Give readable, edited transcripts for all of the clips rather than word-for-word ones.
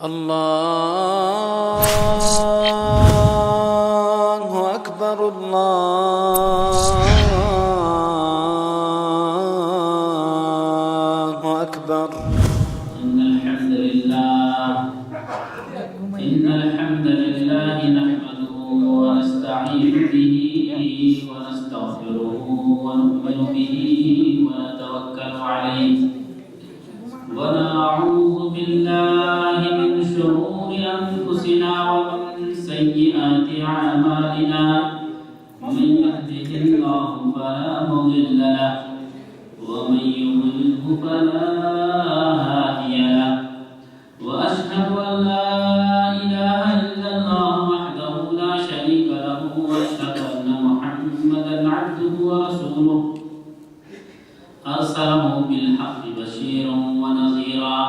الله أكبر الله أكبر. إن الحمد لله نحمده ونستعين به ونستغفره ونؤمن به ونتوكل عليه ونعوذ بالله من شرور أنفسنا ومن سيئات أعمالنا من يهده الله فلا مضل له ومن يضلله فلا هادي له وأشهد أن لا إله إلا الله وحده لا شريك له وأشهد أن محمدا عبده ورسوله أرسله بالحق بشيرا ونذيرا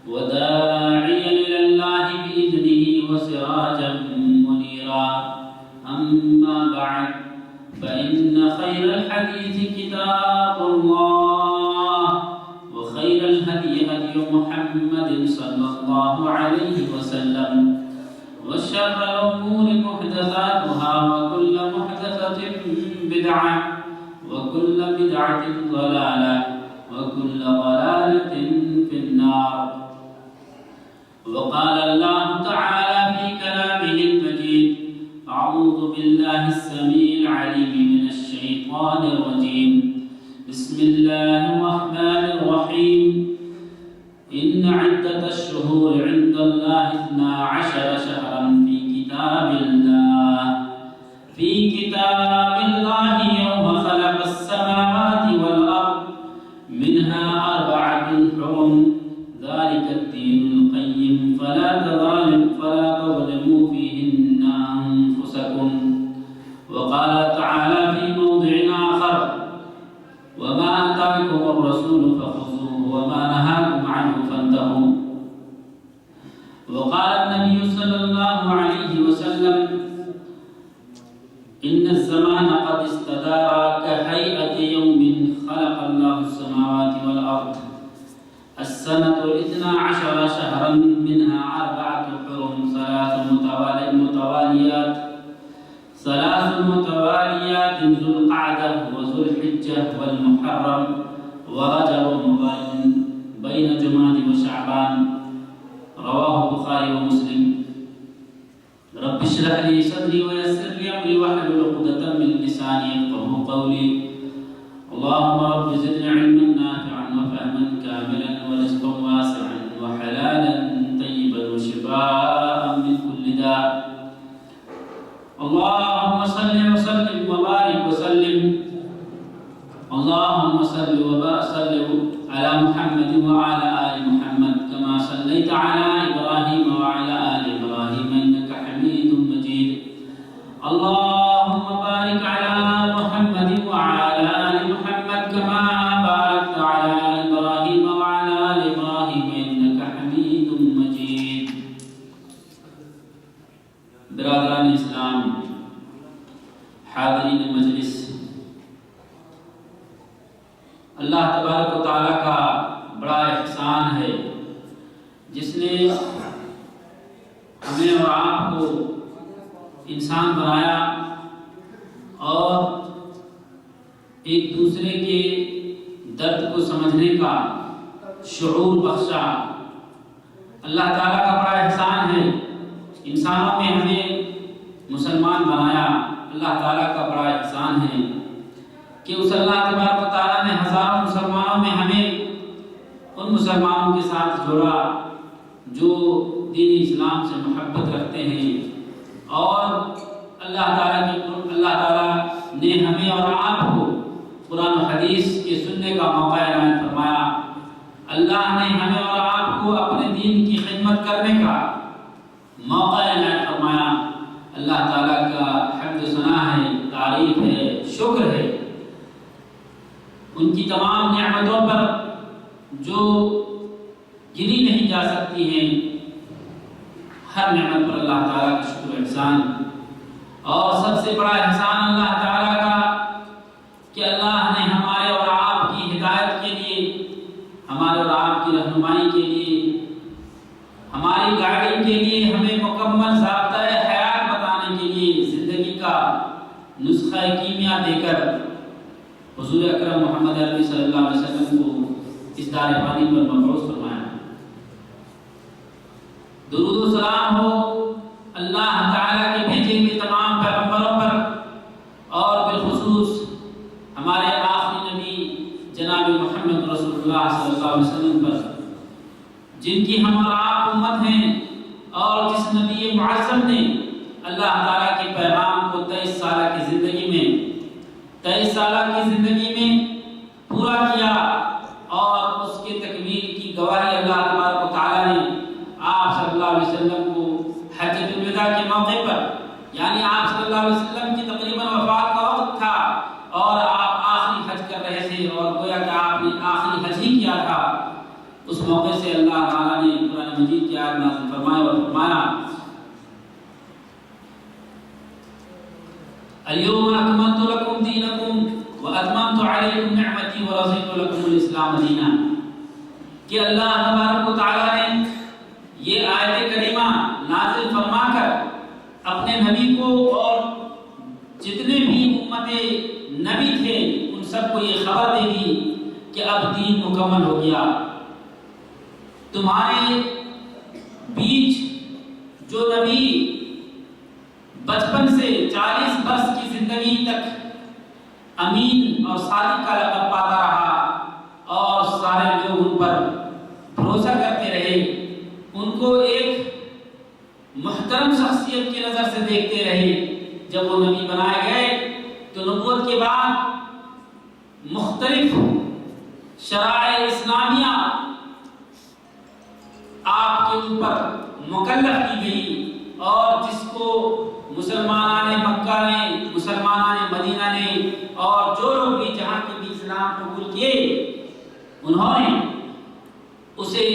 وداعيا إلى الله بإذنه وسراجا منيرا أما بعد فإن خير الحديث كتاب الله وخير الهدي هدي محمد صلى الله عليه وسلم وشر الأمور محدثاتها وكل محدثة بدعة وكل بدعة ضلالة وكل ضلالة في النار. وقال الله تعالى في كلامه المجيد: أعوذ بالله السميع العليم من الشيطان الرجيم. بسم الله الرحمن الرحيم. إن عدة الشهور عند الله 12 شهرا في كتاب الله يوم خلق السماوات والأرض منها 4 حرم ذلك الدين القيم فلا تظلموا فيهن أنفسكم. وقال تعالى في موضع آخر: وما آتاكم الرسول فخذوه وما نهاكم عنه فانتهوا. وقال النبي صلى الله عليه وسلم: إن الزمان قد استدار كهيئة يوم خلق الله السماوات والأرض. السنة 12 شهرا منها 4 حرم 3 متواليات ذو القعدة وذو الحجة والمحرم ورجب بين جماد وشعبان. رواه البخاري ومسلم. رب اشرح لي صدري ويسر لي أمري واحلل عقدة من لساني يفقهوا قولي. اللهم رب زدنا علما نافعا وفهما كاملا ورزقا واسعا وحلالا طيبا وشفاء من كل داء. اللهم صل وسلم وبارك وسلم. اللهم صل وسلم على محمد وعلى آل محمد كما صليت على إبراهيم وعلى آل إبراهيم إنك حميد مجيد. اللهم بارك على محمد وعلى آل محمد كما باركت على إبراهيم وعلى آل إبراهيم إنك حميد مجيد. برادران اسلام، حاضرین مجلس، اللہ تبارک و تعالیٰ کا بڑا احسان ہے جس نے ہمیں اور آپ کو انسان بنایا اور ایک دوسرے کے درد کو سمجھنے کا شعور بخشا. اللہ تعالیٰ کا بڑا احسان ہے. انسانوں میں ہمیں مسلمان بنایا. اللہ تعالیٰ کا بڑا احسان ہے کہ اس اللہ تبارک و تعالیٰ نے ہزاروں مسلمانوں میں ہمیں ان مسلمانوں کے ساتھ جوڑا جو دین اسلام سے محبت رکھتے ہیں. اور اللہ تعالیٰ نے ہمیں اور آپ کو قرآن و حدیث کے سننے کا موقع عنایت فرمایا. اللہ نے ہمیں اور آپ کو اپنے دین کی خدمت کرنے کا موقع عنایت فرمایا. اللہ تعالیٰ کا حمد و ثنا ہے، تعریف ہے، شکر ہے ان کی تمام نعمتوں پر جو گنی نہیں جا سکتی ہیں. ہر نعمت پر اللہ تعالیٰ کا شکر و احسان. اور سب سے بڑا احسان اللہ تعالیٰ کا کہ اللہ نے ہمارے اور آپ کی ہدایت کے لیے، ہمارے اور آپ کی رہنمائی کے لیے، ہماری ہماری گائیڈنگ کے لیے، ہمیں مکمل ضابطۂ حیات بتانے کے لیے، زندگی کا نسخہ کیمیا دے کر حضور اکرم محمد عربی صلی اللہ علیہ وسلم کو اس دار فانی پر مبعوث فرمایا۔ درود و سلام ہو اللہ تعالیٰ کے بھیجے ہوئے تمام پیغمبروں پر، اور بالخصوص ہمارے آخری نبی جناب محمد رسول اللہ صلی اللہ علیہ وسلم پر، جن کی ہم اور آپ امت ہیں، اور جس نبی معظم نے اللہ تعالیٰ کے پیغام کو 23 سالہ کی زندگی میں پورا کیا، اور اس کے تکمیل کی گواہی اللہ تبارک و تعالیٰ نے آپ صلی اللہ علیہ وسلم کو حجۃ الوداع کے موقع پر، یعنی آپ صلی اللہ علیہ وسلم کی تقریباً وفات کا وقت تھا اور آپ آخری حج کر رہے تھے، اور گویا کہ آپ نے آخری حج ہی کیا تھا، اس موقع سے اللہ تعالیٰ نے قرآن مجید کی آیت نازل فرمایا اور فرمایا اليوم اکملت لکم دینکم واتممت علیکم نعمتی ورضیت لکم الاسلام دینا، کہ اللہ تبارک و تعالیٰ نے یہ آیت کریمہ نازل فرما کر اپنے نبی کو اور جتنے بھی امت نبی تھے ان سب کو یہ خبر دے دی کہ اب دین مکمل ہو گیا۔ تمہارے بیچ جو نبی بچپن سے 40 برس کی زندگی تک امین اور صادق کا لقب پاتا رہا اور سارے لوگ ان پر بھروسہ کرتے رہے، ان کو ایک محترم شخصیت کی نظر سے دیکھتے رہے، جب وہ نبی بنائے گئے تو نبوت کے بعد مختلف شرائع اسلامیہ آپ کے اوپر مکلف کی گئی، اور جس کو مسلمانان مکہ نے، مسلمانان مدینہ نے، اور جو لوگ بھی جہاں کے بھی اسلام قبول کیے انہوں نے اسے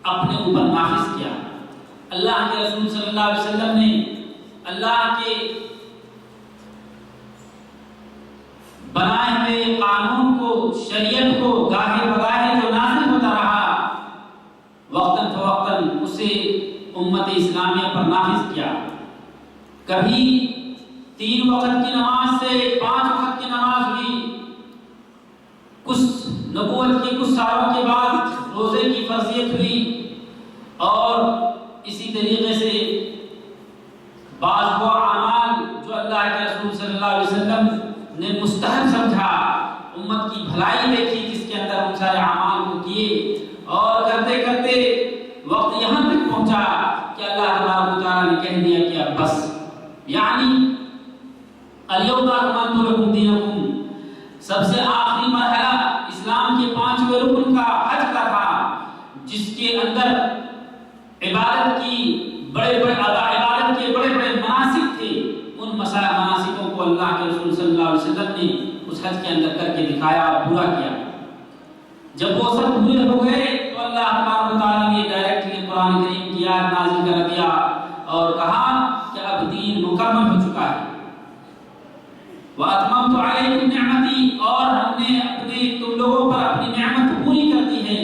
اپنے اوپر نافذ کیا۔ اللہ کے رسول صلی اللہ علیہ وسلم نے اللہ کے بنائے ہوئے قانون کو، شریعت کو گاہے بگاہے جو نازل ہوتا رہا، وقتاً فوقتاً اسے امت اسلامیہ پر نافذ کیا۔ کبھی 3 وقت کی نماز سے 5 وقت کی نماز ہوئی، کچھ نبوت کے کچھ سالوں کے بعد روزے کی فرضیت ہوئی، اور اسی طریقے سے بعض وہ اعمال جو اللہ کے رسول صلی اللہ علیہ وسلم نے مستحب سمجھا، امت کی بھلائی دیکھی جس کے اندر ان سارے اعمال کو کیے، اور کرتے کرتے وقت یہاں تک پہنچا کہ اللہ تبارک و تعالیٰ نے کہہ دیا کہ اب بس، یعنی الیوم اکملت لکم دینکم، سب سے آخری مرحلہ اسلام کے 5ویں رکن کا حج کا تھا، جس کے اندر عبادت کے بڑے بڑے مناسک تھے۔ ان مناسکوں کو اللہ کے رسول صلی اللہ علیہ وسلم نے اس حج کے اندر کر کے دکھایا اور پورا کیا۔ جب وہ سب پورے ہو گئے تو اللہ تبارک و تعالیٰ نے ڈائریکٹلی قرآن کریم کی آیت نازل کر دیا اور کہا کہ اب دین مکمل ہو چکا ہے۔ وَأَتْمَمْتُ عَلَيْكُمْ نِعْمَتِي، اور ہم نے تم لوگوں پر اپنی نعمت پوری کر دی ہے۔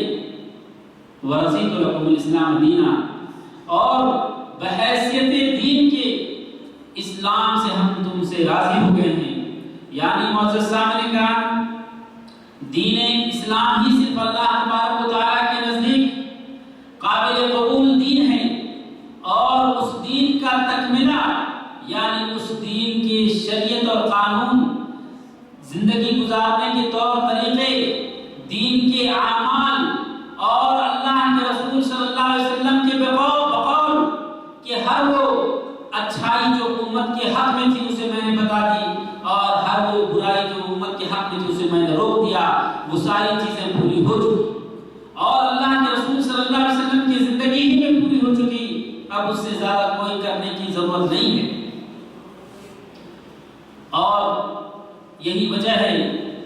وَرَضِيتُ لَكُمُ الْإِسْلَامَ دِينًا، اور بحیثیت دین کے اسلام سے ہم تم سے راضی ہو گئے ہیں۔ یعنی معزز سامعین کرام، دین اسلام ہی صرف اللہ تبارک و تعالیٰ کے نزدیک قابل قبول دین ہے، اور اس دین کا تکملہ یعنی اس دین کی شریعت اور قانون، زندگی گزارنے کے طور طریقے، دین کے اعمال، اور اللہ کے رسول صلی اللہ علیہ وسلم کے بقول کہ ہر وہ اچھائی جو امت کے حق میں تھی اسے میں نے بتا دی، اور ہر وہ برائی جو امت کے حق میں تھی اسے میں نے روک دیا، وہ ساری چیزیں پوری ہو چکی، اور اللہ کے رسول صلی اللہ علیہ وسلم کی زندگی ہی میں پوری ہو چکی، اب اس سے زیادہ کوئی کرنے کی ضرورت نہیں ہے۔ اور یہی وجہ ہے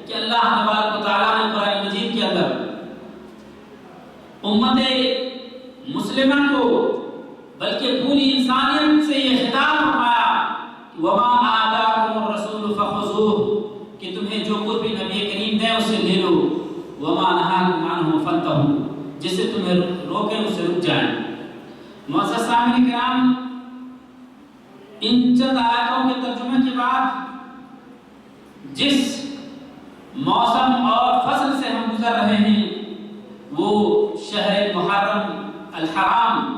کہ اللہ تبارک و تعالیٰ نے قرآن مجید کے اندر امت مسلمہ کو بلکہ پوری انسانیت سے یہ خطاب فرمایا کہ وَمَا آتَاكُمُ الرَّسُولُ فَخُذُوهُ، کہ تمہیں جو کچھ بھی نبی کریم دے اسے لے لو، وَمَا نَهَاكُمْ عَنْهُ فَانْتَهُوا، جس سے تمہیں روکیں اسے رک جائیں۔ معزز سامعین کرام، ان چند آیتوں کے ترجمے کے بعد جس موسم اور فصل سے ہم گزر رہے ہیں وہ شہر محرم الحرام،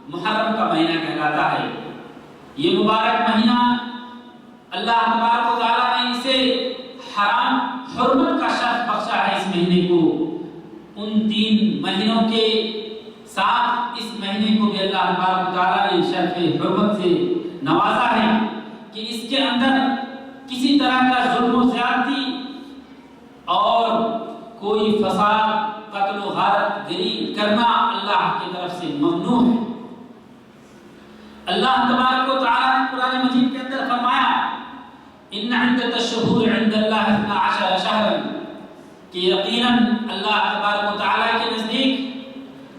محرم کا مہینہ کہلاتا ہے۔ یہ مبارک مہینہ اللہ تبارک و تعالیٰ نے اسے حرام حرمت کا شرف بخشا ہے۔ اس مہینے کو ان 3 مہینوں کے ساتھ اس مہینے کو بھی اللہ تبارک و تعالیٰ نے شرف حرمت سے نوازا ہے کہ اس کے اندر کسی طرح کا ظلم و زیادتی اور کوئی فساد، قتل و غارت گری کرنا اللہ کی طرف سے ممنوع ہے۔ اللہ تبارک و تعالیٰ نے قرآن مجید کے اندر فرمایا ان عدت الشہور عند اللہ 12 شہرا، کہ یقیناً اللہ تبارک و تعالیٰ کے نزدیک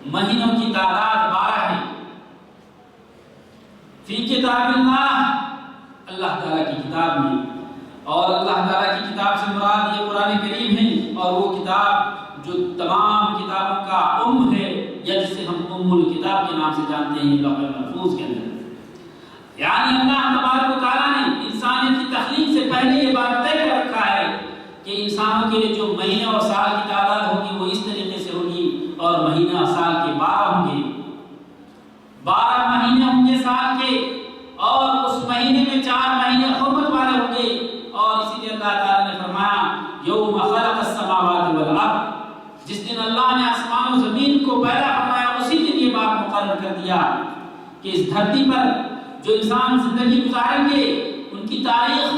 مہینوں کی تعداد 12 ہے۔ فی کتاب اللہ تعالیٰ کی کتاب میں، اور اللہ تعالیٰ کی کتاب سے مراد یہ قرآن کریم ہے، اور وہ کتاب جو تمام کتابوں کا ہے، یا جسے ہم الکتاب کے نام سے جانتے ہیں، لوح محفوظ کے اندر۔ یعنی اللہ تبارک و تعالیٰ نے انسانیت کی تخلیق سے پہلے یہ بات طے کر رکھا ہے کہ انسانوں کے لیے جو مہینے اور سال کی تعداد ہوگی وہ اس طریقے سے ہوگی، اور مہینہ سال کے 12 ہوں گے، 12 مہینے ہوں گے سال کے، اور اس مہینے میں 4 مہینے حرمت والے ہوں گے۔ اور اسی لیے اللہ تعالیٰ نے فرمایا یوم خلق السماوات والارض، جس دن اللہ نے آسمان و زمین کو پیدا فرمایا اسی دن یہ بات مقرر کر دیا کہ اس دھرتی پر جو انسان زندگی گزاریں گے ان کی تاریخ،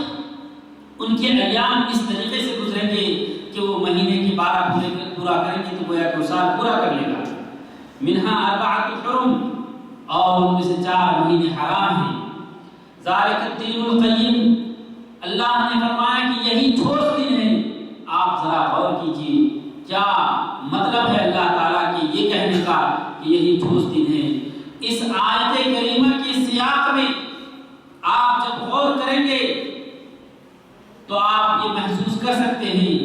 ان کے ایام اس طریقے سے گزریں گے کہ وہ مہینے کے 12 پورا کریں گے تو گویا کہ سال پورا کر لے گا۔ منہا 4 حرم، اور ان میں سے 4 مہینے حرام ہیں۔ ذالک الدین القیم، اللہ نے فرمایا کہ یہی ٹھوس دن ہے۔ آپ ذرا غور کیجیے کیا مطلب ہے اللہ تعالیٰ کے یہ کہنے کا کہ یہی ٹھوس دن ہے۔ اس آیت کریمہ کے سیاق میں آپ جب غور کریں گے تو آپ یہ محسوس کر سکتے ہیں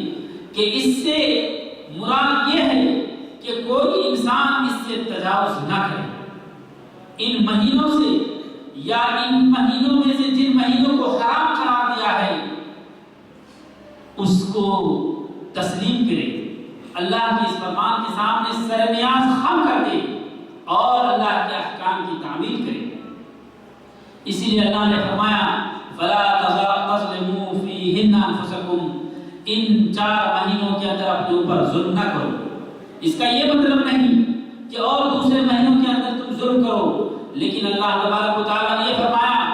کہ اس سے مراد یہ ہے کہ کوئی انسان اس سے تجاوز نہ کرے۔ ان مہینوں سے یا ان مہینوں میں سے جن مہینوں کو حرام قرار دیا ہے اس کو تسلیم کرے، اللہ کے اس فرمان کے سامنے سر نیاز خم کر دے اور اللہ کے احکام کی تعمیل کرے۔ اسی لیے اللہ نے فرمایا فلا تظلموا فیہن انفسکم، ان 4 مہینوں کے اندر اپنے اوپر ظلم نہ کرو۔ اس کا یہ مطلب نہیں کہ اور دوسرے مہینوں کے اندر تم ظلم کرو، لیکن اللہ تبارک و تعالیٰ نے یہ فرمایا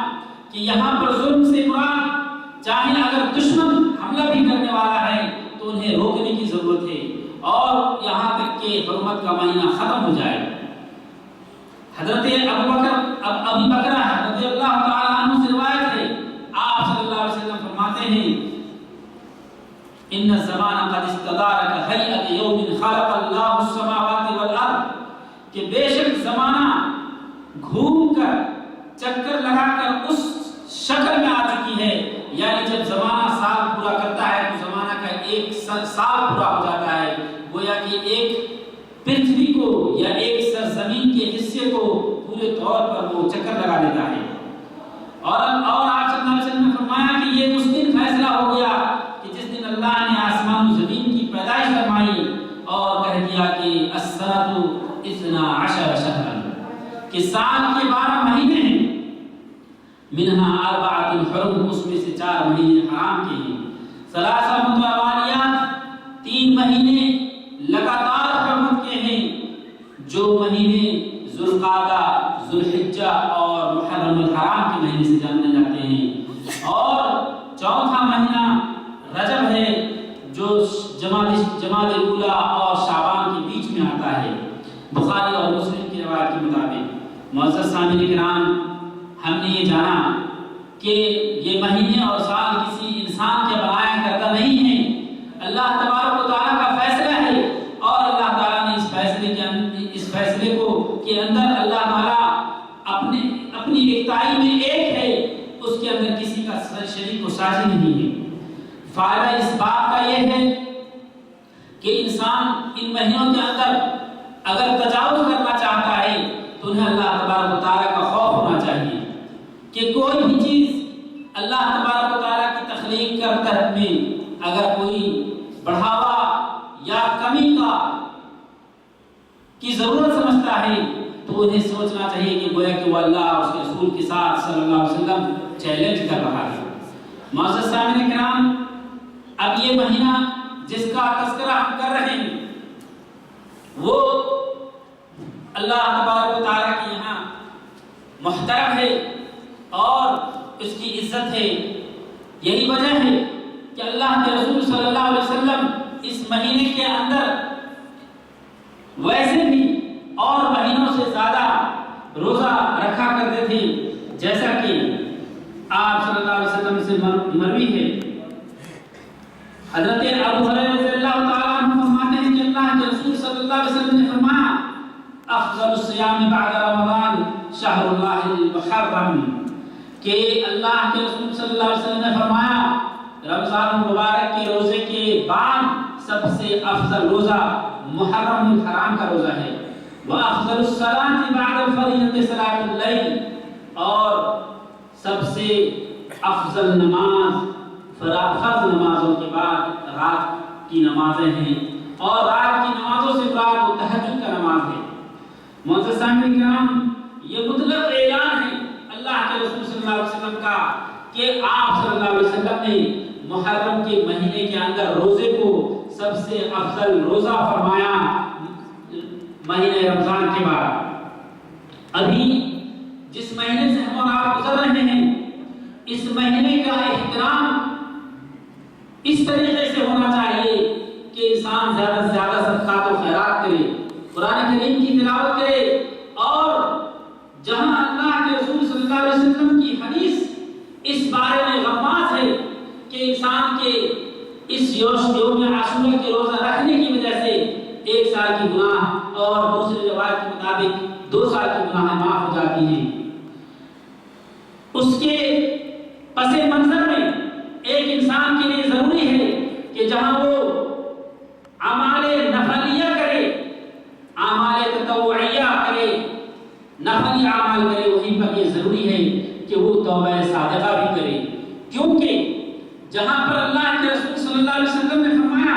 کہ یہاں پر ظلم سے مراد چاہے اگر دشمن حملہ بھی کرنے والا ہے تو انہیں روکنے کی ضرورت ہے، اور یہاں تک کہ حرمت کا مہینہ ختم ہو جائے۔ حضرت ابی بکر رضی اللہ تعالیٰ عنہ سے روایت ہے، آپ صلی اللہ علیہ وسلم فرماتے ہیں ان الزمان قد استدار كهيئة يوم خلق الله السماوات والارض، کہ بے شک زمانہ گھوم کر چکر لگا کر اس شکل میں آ چکی ہے، یعنی جب زمانہ سال پورا کرتا ہے تو زمانہ کا 1 سال پورا ہو جاتا ہے، گویا کہ ایک پرتھوی کو یا ایک سرزمین کے حصے کو پورے طور پر وہ چکر لگا دیتا ہے۔ اور آپ صلی اللہ علیہ وسلم نے فرمایا کہ یہ اس دن فیصلہ ہو گیا کہ جس دن اللہ نے آسمان و زمین کی پیدائش فرمائی اور کہہ دیا کہ السنۃ 12 شہرا، کہ سال کے 12 مہینے ہیں، منہا 4 حرم، اس میں سے 4 مہینے حرام کے ہیں، 3 متوالیات، 3 مہینے لگاتار حرمت کے ہیں، جو مہینے ذوالقعدہ، ذوالحجہ اور محرم الحرام کے مہینے سے جانے جاتے ہیں، اور 4تھا مہینہ رجب ہے جو جمادی الاولیٰ اور شعبان کے بیچ میں آتا ہے، بخاری اور مسلم کی روایت کے مطابق۔ معزز سامعین کرام، ہم نے یہ جانا کہ یہ مہینے اور سال کسی انسان کے بنایا کرتا نہیں ہے، اللہ تبارک و تعالیٰ کا فیصلہ ہے، اور اللہ تعالیٰ نے اس فیصلے کو کے اندر اللہ تعالیٰ اپنی یکتائی میں ایک ہے، اس کے اندر کسی کا شریک و ساجی نہیں ہے۔ فائدہ اس بات کا یہ ہے کہ انسان ان مہینوں کے اندر اگر تجاوز کرنا چاہتا ہے تو انہیں اللہ تبارک و تعالیٰ کا خوف ہونا چاہیے کہ کوئی بھی چیز اللہ تبارک و تعالیٰ کی تخلیق کے تحت میں اگر کوئی بڑھاوا یا کمی کی ضرورت سمجھتا ہے تو انہیں سوچنا چاہیے کہ گویا کہ وہ اللہ اور اس کے رسول کے ساتھ صلی اللہ علیہ وسلم چیلنج کر رہا ہے۔ معزز سامعین کرام، اب یہ مہینہ جس کا تذکرہ ہم کر رہے ہیں وہ اللہ تبارک و تعالیٰ کے یہاں محترم ہے اور اس کی عزت ہے۔ یہی وجہ ہے کہ اللہ کے رسول صلی اللہ علیہ وسلم اس مہینے کے اندر ویسے بھی اور مہینوں سے زیادہ روزہ رکھا کرتے تھے، جیسا کہ آپ صلی اللہ علیہ وسلم سے مروی ہے۔ حضرت ابو ہریرہ رضی اللہ تعالیٰ عنہ فرماتے ہیں کہ اللہ کے رسول صلی اللہ علیہ وسلم نے فرمایا افضل الصیام بعد رمضان شہر اللہ المحرم، کہ اللہ کے رسول صلی اللہ علیہ وسلم نے فرمایا رمضان المبارک کے روزے کے بعد سب سے افضل روزہ محرم الحرام کا روزہ ہے۔ وَأَفْضَلُ الصَّلَاةِ بَعْدَ الْفَرِيضَةِ صَلَاةُ اللَّيْلِ، اور سب سے افضل نماز فرض نمازوں کے بعد رات کی نمازیں ہیں، اور رات کی نمازوں سے مراد وہ تہجد کا نماز ہے۔ معزز سامعین کرام، یہ مطلق اعلان ہے اللہ کے رسول صلی اللہ علیہ وسلم کا کہ آپ صلی اللہ علیہ وسلم نے محرم کے مہینے کے اندر روزے کو سب سے افضل روزہ فرمایا مہینے رمضان کے بعد۔ ابھی جس مہینے سے ہم اور آپ گزر رہے ہیں اس مہینے کا احترام اس طریقے سے ہونا چاہیے کہ انسان زیادہ سے زیادہ صدقات و خیرات کرے، قرآن کریم کی تلاوت کرے، اور جہاں اللہ کے رسول صلی اللہ علیہ وسلم کی حدیث اس بارے میں غماز ہے کہ انسان کے اس یوم عاشورہ کے روزہ رکھنے کی وجہ سے 1 سال کی گناہ اور دوسری روایت کے مطابق 2 سال کی گناہیں معاف ہو جاتی ہیں۔ اس کے پس منظر میں ایک انسان کے لیے ضروری ہے کہ جہاں وہ اعمال نفلیہ کرے، اعمال تطوعیہ کرے، نفلی اعمال کرے، وہیں پر یہ ضروری ہے کہ وہ توبہ صادقہ بھی کرے، کیونکہ جہاں پر اللہ کے رسول صلی اللہ علیہ وسلم نے فرمایا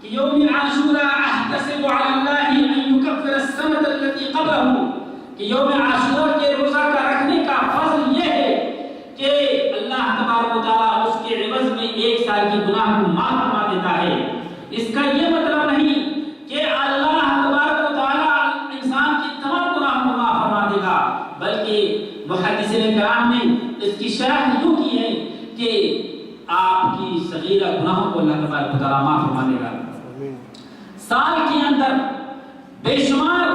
کہ یوم عاشورہ احتسب علی اللہ ان یکفر السنۃ التي قبلہ، کہ یوم عاشورہ کے روزہ کا رکھنے کا فضل یہ ہے کہ اللہ تبارک و تعالیٰ اس کے عوض میں 1 سال کی گناہ کو معاف فرما دیتا ہے۔ اس کا یہ مطلب نہیں کہ اللہ تبارک و تعالیٰ انسان کی تمام گناہ کو معاف فرما دے گا، بلکہ محدثین کرام نے اس کی شرح یوں کی ہے کہ آپ کی صغیرہ گناہوں کو اللہ تبارک و تعالیٰ معاف فرما دے گا۔ سال کے اندر بے شمار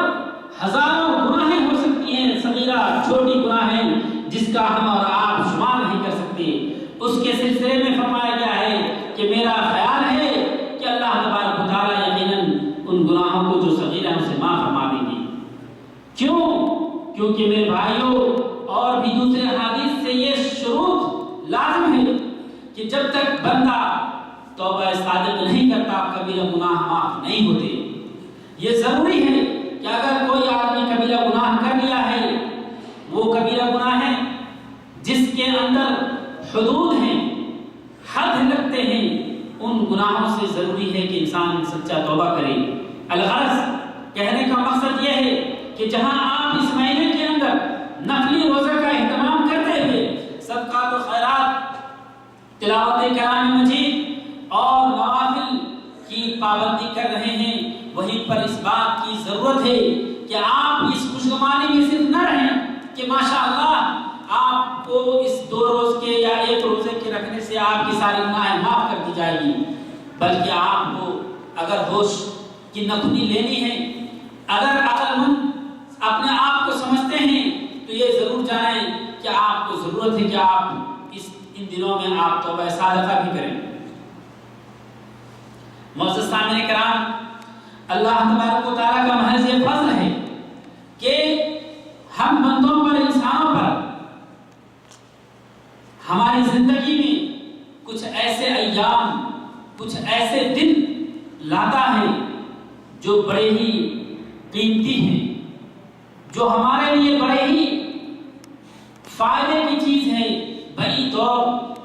ہزاروں گناہیں ہو سکتی ہیں، صغیرہ چھوٹی گناہیں جس کا ہم اور آپ شمار نہیں کر سکتے۔ اس کے سلسلے میں فرمایا گیا ہے کہ میرا خیال ہے کہ اللہ تبارک و تعالیٰ یقیناً ان گناہوں کو جو صغیرہ ہیں اسے معاف فرما دیں گے۔ کیونکہ میرے بھائیوں اور بھی دوسرے حدیث سے یہ شروط لازم ہے کہ جب تک بندہ توبہ صادق نہیں کرتا کبیرہ گناہ معاف نہیں ہوتے۔ یہ ضروری ہے کہ اگر کوئی آدمی کبیرہ گناہ کر لیا ہے، وہ کبیرہ گناہ ہے جس کے اندر حدود ہیں، حد لگتے ہیں، ان گناہوں سے ضروری ہے کہ انسان سچا توبہ کرے۔ الغرض کہنے کا مقصد یہ ہے کہ جہاں آپ اس مہینے کے اندر نفلی روزہ کا اہتمام کرتے ہوئے صدقات و خیرات، تلاوت کلام مجید اور نوافل کی پابندی کر رہے ہیں، وہیں پر اس بات کی ضرورت ہے کہ آپ اس خوشگواری میں صرف نہ رہیں کہ ماشاءاللہ آپ کو اس 2 روز کے یا 1 روزے کے رکھنے سے آپ کی ساری گناہیں معاف کر دی جائے گی، بلکہ آپ کو اگر ہوش کی نخنی لینی ہے، اگر عقل مند اپنے آپ کو سمجھتے ہیں تو یہ ضرور جانیں کہ آپ کو ضرورت ہے کہ آپ ان دنوں میں آپ توبہ صادقہ بھی کریں۔ معزز سامعین کرام، اللہ تبارک و تعالیٰ کا محض یہ فضل ہے کہ ہم بندوں پر، انسانوں پر ہماری زندگی میں کچھ ایسے ایام، کچھ ایسے دن لاتا ہے جو بڑے ہی قیمتی ہیں، جو ہمارے لیے بڑے ہی فائدے کی چیز ہے، بڑی طور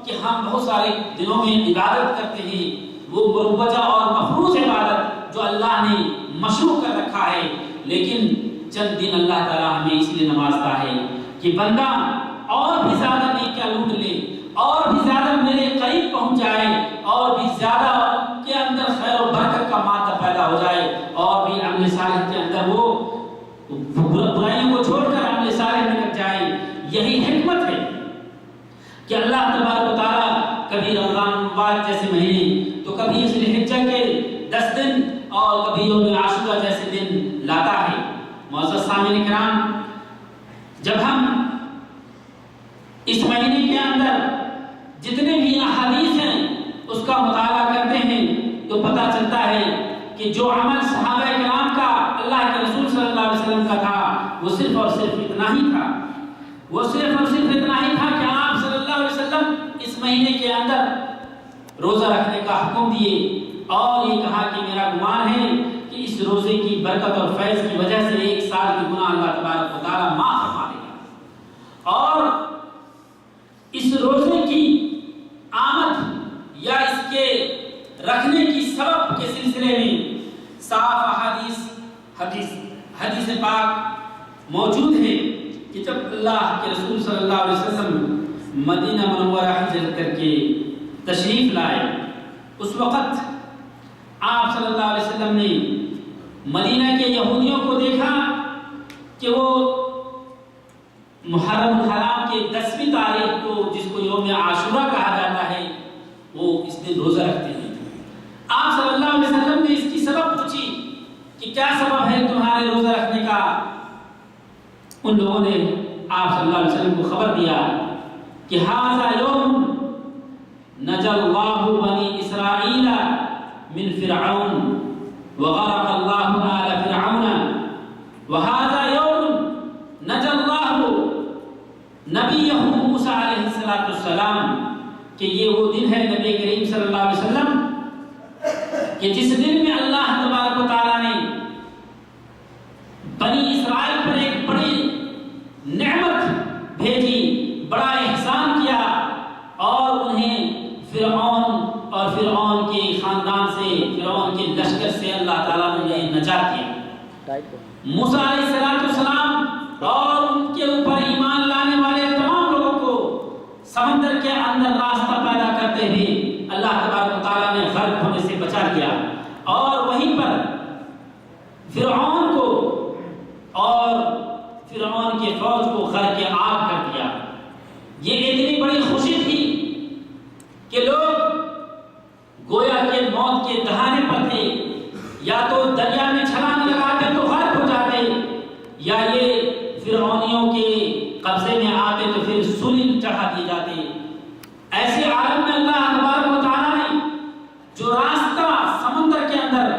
کہ ہم بہت سارے دنوں میں عبادت کرتے ہیں، وہ مروجہ اور مفروض عبادت جو اللہ نے مشروع کر رکھا ہے، لیکن چند دن اللہ تعالیٰ ہمیں اس لیے نوازتا ہے کہ بندہ اور بھی زیادہ نیکیاں لوٹ لے، اور بھی زیادہ میرے قریب پہنچ جائے، اور بھی زیادہ کے اندر خیر و برکت کا مادہ پیدا ہو جائے، اور بھی عمل صالح کے اندر وہ برائیوں کو چھوڑ کر عمل صالح میں لگ جائے۔ یہی حکمت ہے کہ اللہ تبارک و تعالیٰ کبھی رمضان مبارک جیسے مہینے تو کبھی ذی الحجہ کے 10 دن اور کبھی یوم عاشورہ جیسے دن لاتا ہے۔ معزز سامعین کرام، جب ہم اس مہینے کے اندر جتنے بھی احادیث ہیں اس کا مطالعہ کرتے ہیں تو پتہ چلتا ہے کہ جو عمل صحابہ کرام کا اللہ کے رسول صلی اللہ علیہ وسلم کا تھا وہ صرف اور صرف اتنا ہی تھا، وہ صرف اور صرف اتنا ہی تھا کہ آپ صلی اللہ علیہ وسلم اس مہینے کے اندر روزہ رکھنے کا حکم دیے، اور یہ کہا کہ میرا گمان ہے کہ اس روزے کی برکت اور فیض کی وجہ سے 1 سال کے گناہ اللہ تبارک و تعالیٰ معاف فرما دے گا، اور اس روزے کی آمد یا اس کے رکھنے کی سبب کے سلسلے میں صاف حدیث پاک موجود ہے کہ جب اللہ کے رسول صلی اللہ علیہ وسلم مدینہ منورہ ہجرت کر کے تشریف لائے، اس وقت آپ صلی اللہ علیہ وسلم نے مدینہ کے یہودیوں کو دیکھا کہ وہ محرم الحرام کے 10ویں تاریخ کو، جس کو یوم عاشورہ کہا جاتا ہے، وہ اس دن روزہ رکھتے ہیں۔ آپ صلی اللہ علیہ وسلم نے اس کی سبب پوچھی کہ کیا سبب ہے تمہارے روزہ رکھنے کا؟ ان لوگوں نے آپ صلی اللہ علیہ وسلم کو خبر دیا کہ ھذا یوم نجى الله بني اسرائیل من فرعون وغرق الله آل فرعون وهذا يوم نجى الله نبيه موسیٰ علیہ السلام، کہ یہ وہ دن ہے نبی کریم صلی اللہ علیہ وسلم کہ جس دن میں اللہ تبارک و تعالیٰ نے بنی اسرائیل پر ایک بڑی نعمت بھیجی، بڑا احسان کیا، اور انہیں فرعون اور فرعون کے خاندان سے، فرعون کے لشکر سے اللہ تعالیٰ نے نجات دیا۔ موسیٰ علیہ السلام اور ان کے اوپر ایمان لانے والے تمام لوگوں کو سمندر کے اندر راستہ پیدا کرتے ہوئے اللہ تبارک و تعالیٰ نے غرق ہونے سے بچا لیا، اور وہیں پر فرعون کو اور فرعون کے فوج کو غرق آگ کر دیا۔ یہ اتنی بڑی خوشی تھی کہ لوگ گویا کہ موت کے دہانے پر تھے، یا تو دریا میں چھلانگ لگاتے تو غرق ہو جاتے، یا یہ فرعونیوں کے قبضے میں آتے تو پھر سولی چڑھا دیے جاتے۔ ایسے عالم میں اللہ تبارک و تعالیٰ نے جو راستہ سمندر کے اندر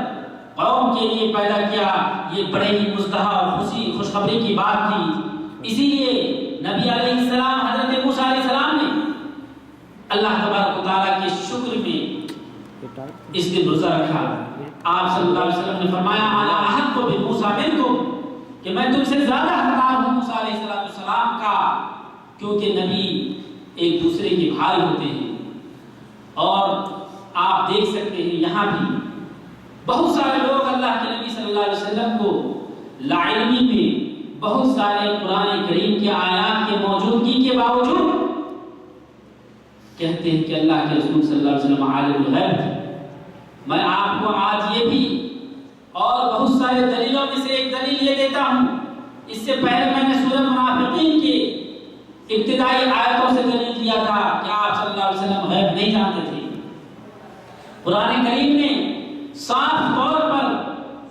قوم کے لیے پیدا کیا، یہ بڑے ہی مزدہ اور خوشخبری کی بات تھی۔ اسی لیے نبی علیہ السلام حضرت موسیٰ علیہ السلام نے اللہ تبارک و تعالیٰ کے شکر میں اس دن روزہ رکھا۔ آپ صلی اللہ علیہ وسلم نے فرمایا انا احق بموسیٰ منکم، کہ میں تم سے زیادہ حقدار ہوں موسیٰ علیہ السلام کا، کیونکہ نبی ایک دوسرے کے بھائی ہوتے ہیں۔ اور آپ دیکھ سکتے ہیں یہاں بھی بہت سارے لوگ اللہ کے نبی صلی اللہ علیہ وسلم کو لا علمی میں بہت سارے قرآن کریم کے آیات کے موجودگی کے باوجود کہتے ہیں کہ اللہ کے رسول صلی اللہ علیہ وسلم عالم الغیب تھے۔ میں آپ کو آج یہ بھی اور بہت سارے دلیلوں میں سے ایک دلیل یہ دیتا ہوں۔ اس سے پہلے میں نے سورہ منافقین کی ابتدائی آیتوں سے دلیل دیا تھا کہ آپ صلی اللہ علیہ وسلم غیب نہیں جانتے تھے۔ قرآن کریم نے صاف طور پر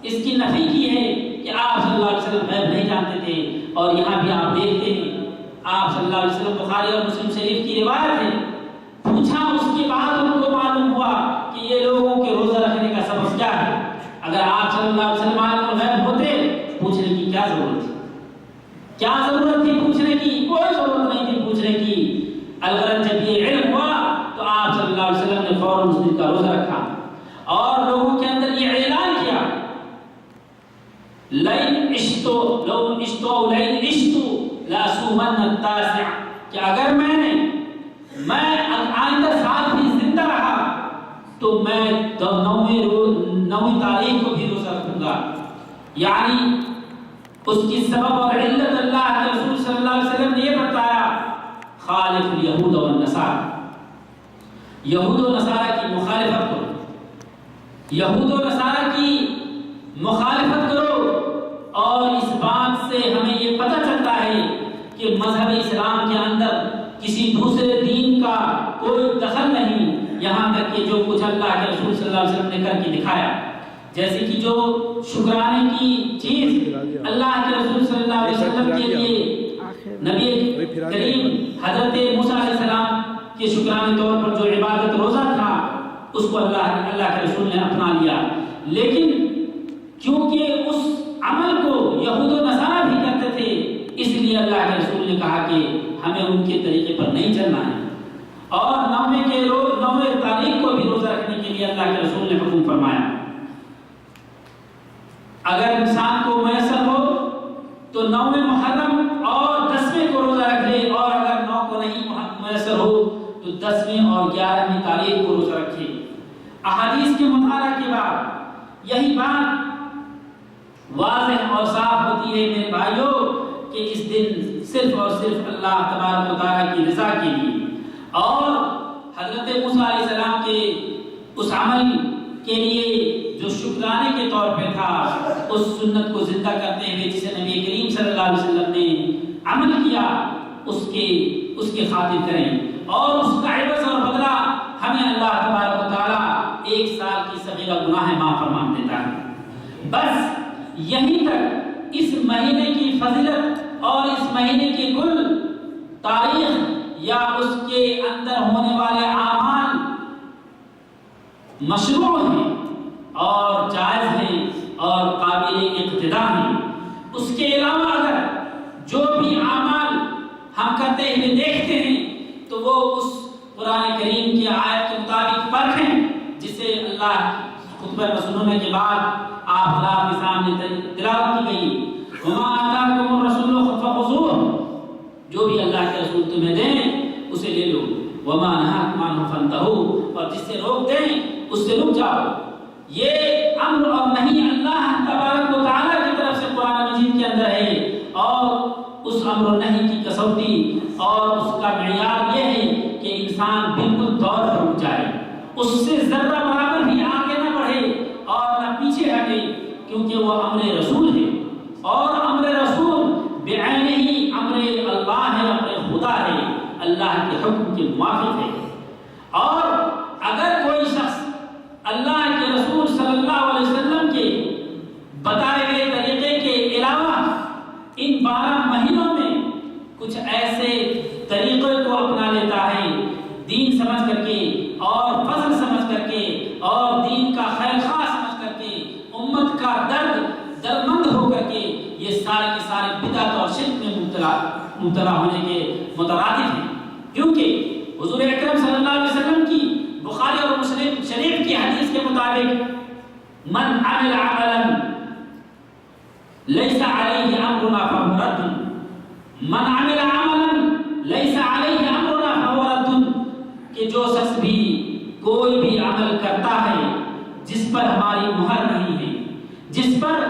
اس کی نفی کی ہے کہ آپ صلی اللہ علیہ وسلم غیب نہیں جانتے تھے، اور یہاں بھی آپ دیکھتے ہیں آپ صلی اللہ علیہ وسلم بخاری اور مسلم شریف کی روایت ہے، پوچھا اس کے بعد ان کو معلوم ہوا کہ یہ لوگوں کے روزہ رکھنے کا سبب کیا ہے۔ اگر آپ صلی اللہ علیہ وسلم عالم الغیب ہوتے، پوچھنے کی کیا ضرورت تھی؟ کیا ضرورت تھی پوچھنے کی؟ کوئی ضرورت نہیں تھی پوچھنے کی۔ البتہ جب یہ علم ہوا تو آپ صلی اللہ علیہ وسلم نے فوراً اس دن کا روزہ رکھا اور لوگوں کے اندر یہ اعلان کیا لَئِنْ عِشْتُ ظن التاسع کہ اگر میں آئندہ سال بھی زندہ رہا تو میں 9ویں تاریخ کو بھی روزہ رکھوں گا. یعنی اس کی سبب اور علت اللہ کے رسول صلی اللہ علیہ وسلم نے یہ بتایا خالف الیہود والنصارى، یہود و نصارہ کی مخالفت کرو، یہود و نصارہ کی مخالفت کرو. اور اس بات سے ہمیں یہ پتہ چلتا ہے کہ مذہب اسلام کے اندر کسی دوسرے دین کا کوئی دخل نہیں، یہاں تک کہ جو کچھ اللہ کے رسول صلی اللہ علیہ وسلم نے کر کے دکھایا، جیسے کہ جو شکرانے کی چیز اللہ کے رسول صلی اللہ علیہ وسلم کے لیے نبی کریم حضرت موسیٰ علیہ السلام کے شکرانے طور پر جو عبادت روزہ تھا اس کو اللہ کے رسول نے اپنا لیا. لیکن کیونکہ اس عمل کو یہود و نصارہ بھی کرتے تھے اس لیے اللہ کے رسول نے کہا کہ ہمیں ان کے طریقے پر نہیں چلنا ہے. اور 9ویں تاریخ کو بھی روزہ رکھنے کے لیے اللہ کے رسول نے حکم فرمایا. اگر انسان کو میسر ہو تو 9ویں محرم اور 10ویں کو روزہ رکھ لے، اور اگر 9 کو نہیں میسر ہو تو 10ویں اور 11ویں تاریخ کو روزہ رکھے. احادیث کے مطالعہ کے بعد یہی بات واضح اور صاف ہوتی ہے میرے بھائیوں کہ اس دن صرف اور صرف اللہ تبارک و تعالیٰ کی رضا کے لیے اور حضرت موسیٰ علیہ السلام کے اس عمل کے لیے جو شکرانے کے طور پہ تھا، اس سنت کو زندہ کرتے ہوئے جسے نبی کریم صلی اللہ علیہ وسلم نے عمل کیا اس کے خاطر کریں، اور اس کا عوض اور بدلہ ہمیں اللہ تبارک و تعالیٰ 1 سال کی صغیرہ گناہ معاف فرمان دیتا ہے. بس یہیں تک اس مہینے کی فضیلت اور اس مہینے کی کل تاریخ یا اس کے اندر ہونے والے اعمال مشروع ہیں اور جائز ہیں اور قابل اقتداء ہیں. اس کے علاوہ اگر جو بھی اعمال ہم کرتے ہوئے دیکھتے ہیں تو وہ اس قرآن کریم کی آیت کے مطابق پرکھیں جسے اللہ خطبہ مسنونہ کے بعد آپ حضرات کے سامنے تلاوت کی گئی. وما آتاکم الرسول فخذوہ، جو بھی اللہ کے رسول تمہیں دیں اسے لے لو. وما نہاکم عنہ فانتہوا، اور جس سے روک دیں اس سے رک جاؤ. یہ امر اور نہیں اللہ تبارک و تعالیٰ کی طرف سے قرآن مجید کے اندر ہے، اور اس امر و نہیں کی کسوٹی اور اس کا معیار یہ ہے کہ انسان بالکل دور پر رک جائے، اس سے ذرہ برابر بھی آگے نہ بڑھے اور نہ پیچھے ہٹے، کیونکہ وہ امر رسول ہے، اور امر رسول بعینہ ہی امر اللہ ہے، امر خدا ہے، اللہ کے حکم کے موافق ہے. اور اگر کوئی شخص اللہ کے رسول صلی اللہ علیہ وسلم کے بتائے ہوئے طریقے کے علاوہ ان 12 مہینوں میں کچھ ایسے طریقے کو اپنا لیتا ہے دین سمجھ کر کے اور فضل سمجھ کر کے اور دین کا خیر خواہ سمجھ کر کے امت کا دردمند ہو کر کے، یہ سارے کے سارے بدعت اور شرک میں مبتلا ہونے کے مترادف ہیں. کیونکہ حضور اکرم صلی اللہ علیہ وسلم کی بخاری اور مسلم شریف کی حدیث کے مطابق من عمل عملا لیس علیہ امرنا فہو رد، من عمل عملا لیس علیہ امرنا فہو رد، کہ جو شخص بھی کوئی بھی عمل کرتا ہے جس پر ہماری مہر نہیں ہے، جس پر